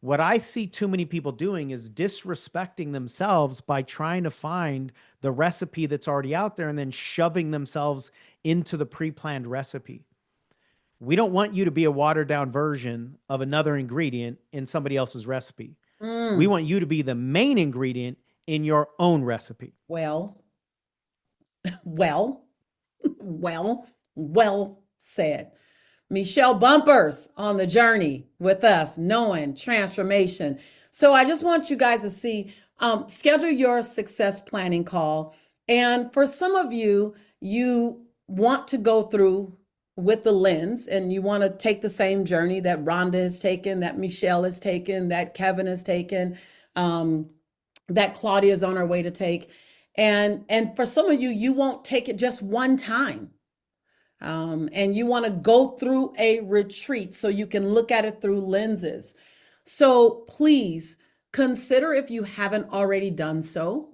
What I see too many people doing is disrespecting themselves by trying to find the recipe that's already out there and then shoving themselves into the pre-planned recipe. We don't want you to be a watered down version of another ingredient in somebody else's recipe. We want you to be the main ingredient in your own recipe. Well said. Michelle Bumpers on the journey with us, knowing transformation. So I just want you guys to see, schedule your success planning call. And for some of you, you want to go through with the lens and you want to take the same journey that Rhonda has taken, that Michelle has taken, that Kevin has taken, that Claudia is on her way to take. And for some of you, you won't take it just one time. And you want to go through a retreat so you can look at it through lenses. So please consider, if you haven't already done so,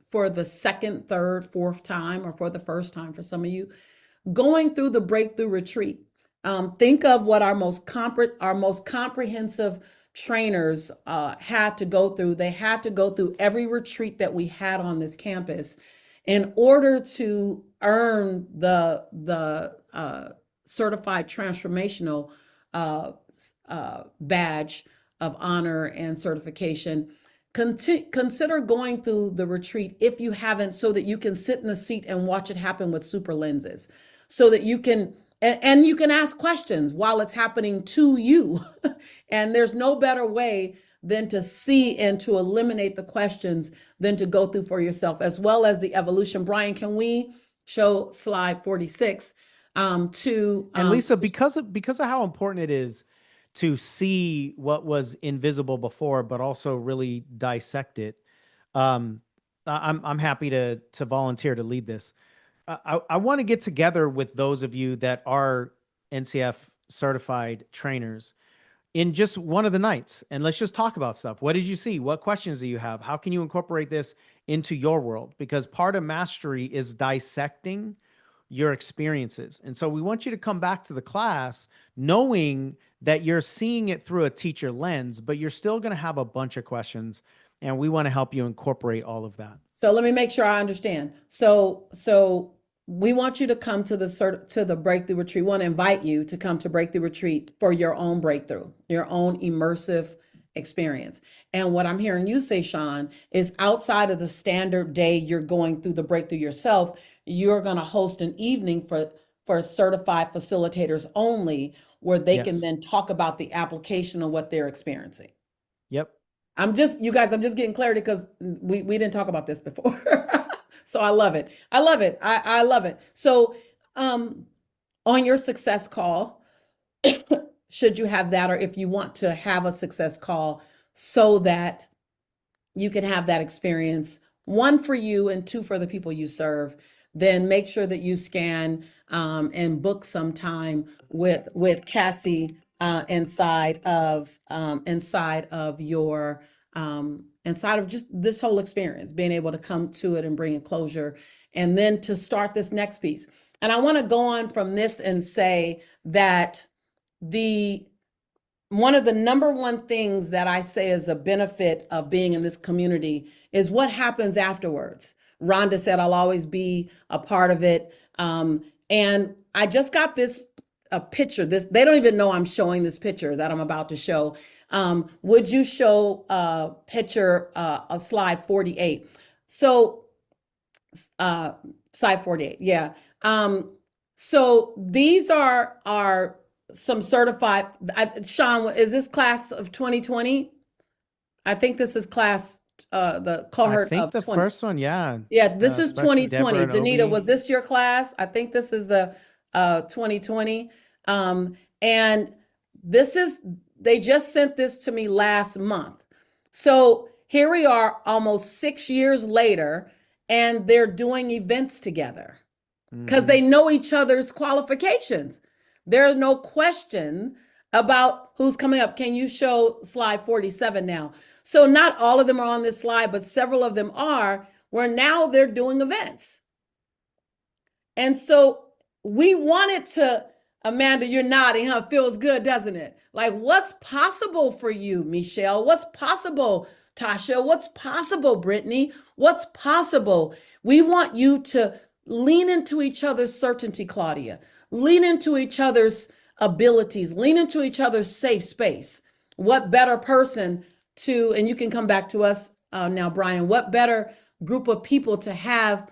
for the second, third, fourth time, or for the first time for some of you, going through the breakthrough retreat. Think of what our most comprehensive trainers had to go through. They had to go through every retreat that we had on this campus in order to earn the certified transformational badge of honor and certification. Consider going through the retreat if you haven't, so that you can sit in the seat and watch it happen with super lenses, so that you can, and you can ask questions while it's happening to you. And there's no better way than to see and to eliminate the questions than to go through for yourself, as well as the evolution. Brian, can we show slide 46 to and Lisa, because of how important it is to see what was invisible before, but also really dissect it. I'm happy to volunteer to lead this. I want to get together with those of you that are NCF certified trainers in just one of the nights, and let's just talk about stuff. What did you see? What questions do you have? How can you incorporate this into your world? Because part of mastery is dissecting your experiences. And so we want you to come back to the class knowing that you're seeing it through a teacher lens, but you're still going to have a bunch of questions, and we want to help you incorporate all of that. So let me make sure I understand. So we want you to come to the breakthrough retreat. We want to invite you to come to breakthrough retreat for your own breakthrough, your own immersive experience. And what I'm hearing you say, Sean, is outside of the standard day you're going through the breakthrough yourself, you're going to host an evening for certified facilitators only, where they can then talk about the application of what they're experiencing. Yep. I'm just getting clarity because we didn't talk about this before. So I love it. I love it. So on your success call, should you have that, or if you want to have a success call so that you can have that experience, one for you and two for the people you serve, then make sure that you scan and book some time with Cassie inside of your inside of just this whole experience, being able to come to it and bring a closure, and then to start this next piece. And I want to go on from this and say that one of the number one things that I say is a benefit of being in this community is what happens afterwards. Rhonda said, I'll always be a part of it. And I just got a picture. They don't even know I'm showing this picture that I'm about to show. Would you show picture slide 48? So slide 48, yeah. So these are some certified, Sean, is this class of 2020? I think this is class, the cohort I think of the 20. first one, yeah. Yeah, this is especially 2020. Deborah and Danita, Obi. was this your class? I think this is the 2020. And they just sent this to me last month. So here we are almost 6 years later, and they're doing events together because they know each other's qualifications. There's no question about who's coming up. Can you show slide 47 now? So not all of them are on this slide, but several of them are, where now they're doing events. And so we wanted to, Amanda, you're nodding, huh? Feels good, doesn't it? Like, what's possible for you, Michelle? What's possible, Tasha? What's possible, Brittany? What's possible? We want you to lean into each other's certainty, Claudia. Lean into each other's abilities. Lean into each other's safe space. What better person to, and you can come back to us now, Brian, what better group of people to have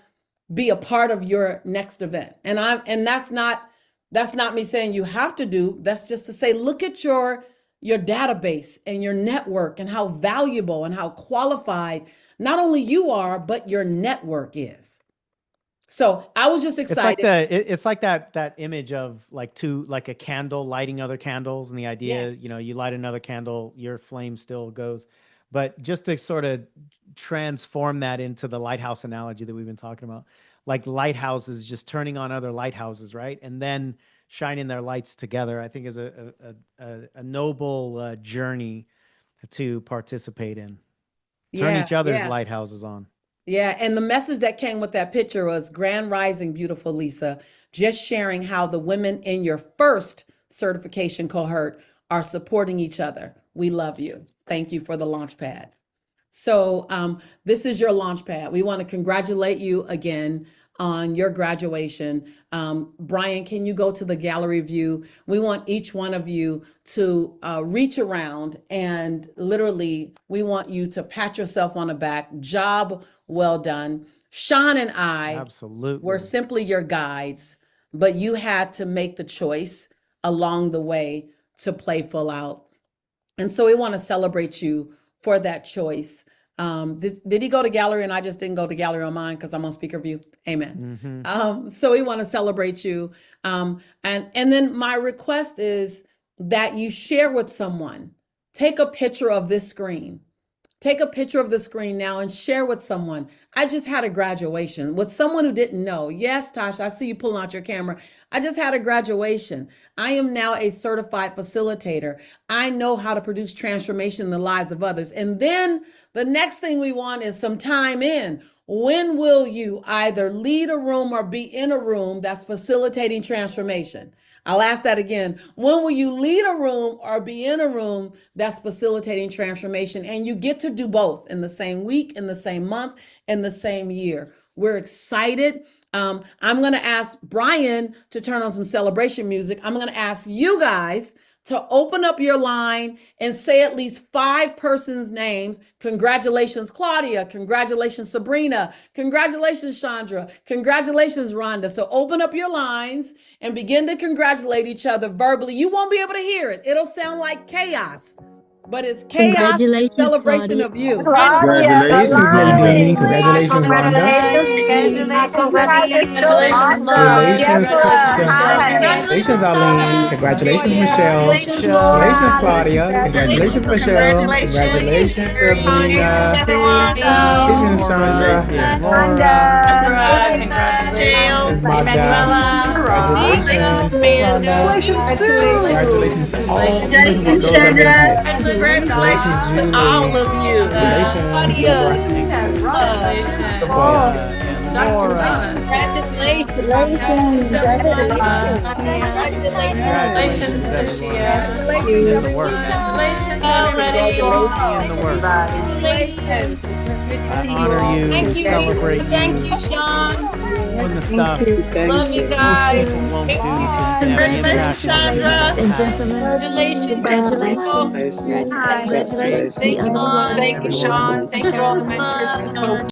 be a part of your next event? And that's not me saying you have to do, that's just to say, look at your database and your network and how valuable and how qualified not only you are, but your network is. So I was just excited. It's like that image of like a candle lighting other candles, and the idea, Yes. you know, you light another candle, your flame still goes. But just to sort of transform that into the lighthouse analogy that we've been talking about, like lighthouses just turning on other lighthouses, right? And then shining their lights together, I think is a noble journey to participate in. Turn each other's lighthouses on. Yeah, and the message that came with that picture was Grand Rising, beautiful Lisa, just sharing how the women in your first certification cohort are supporting each other. We love you. Thank you for the launch pad. So this is your launch pad. We want to congratulate you again on your graduation. Brian, can you go to the gallery view? We want each one of you to reach around and literally, we want you to pat yourself on the back. Job well done. Sean and I absolutely were simply your guides, but you had to make the choice along the way to play full out. And so we want to celebrate you for that choice. Did he go to gallery and I just didn't go to gallery on mine because I'm on speaker view? Amen. Mm-hmm. So we want to celebrate you. And then my request is that you share with someone. Take a picture of this screen. Take a picture of the screen now and share with someone. I just had a graduation with someone who didn't know. Yes, Tasha, I see you pulling out your camera. I just had a graduation. I am now a certified facilitator. I know how to produce transformation in the lives of others. And then the next thing we want is some time in. When will you either lead a room or be in a room that's facilitating transformation? I'll ask that again. When will you lead a room or be in a room that's facilitating transformation? And you get to do both in the same week, in the same month, in the same year. We're excited. I'm going to ask Brian to turn on some celebration music. I'm going to ask you guys to open up your line and say at least 5 persons' names. Congratulations, Claudia. Congratulations, Sabrina. Congratulations, Chandra. Congratulations, Rhonda. So open up your lines and begin to congratulate each other verbally. You won't be able to hear it. It'll sound like chaos, but it's chaos celebration of you. Congratulations, Nadine. Congratulations, Rhonda. Congratulations, Congratulations, Tasha. Congratulations, Arlene. Congratulations, Michelle. Congratulations, Claudia. Congratulations, Michelle. Congratulations, Sabrina. Congratulations, Chandra. Laura. Congratulations, Magda. Congratulations, Congratulations, Sue. Congratulations to all of you who go to Olympus. Congratulations to all of you. Good to see you all. Thank you. Celebrate you. Thank you, Sean. Doing the stuff Love you guys. most people won't do. So Congratulations, Chandra. and gentlemen, Congratulations. congratulations. Congratulations. Thank you, Thank you, Sean. Thank you, all the mentors and coaches.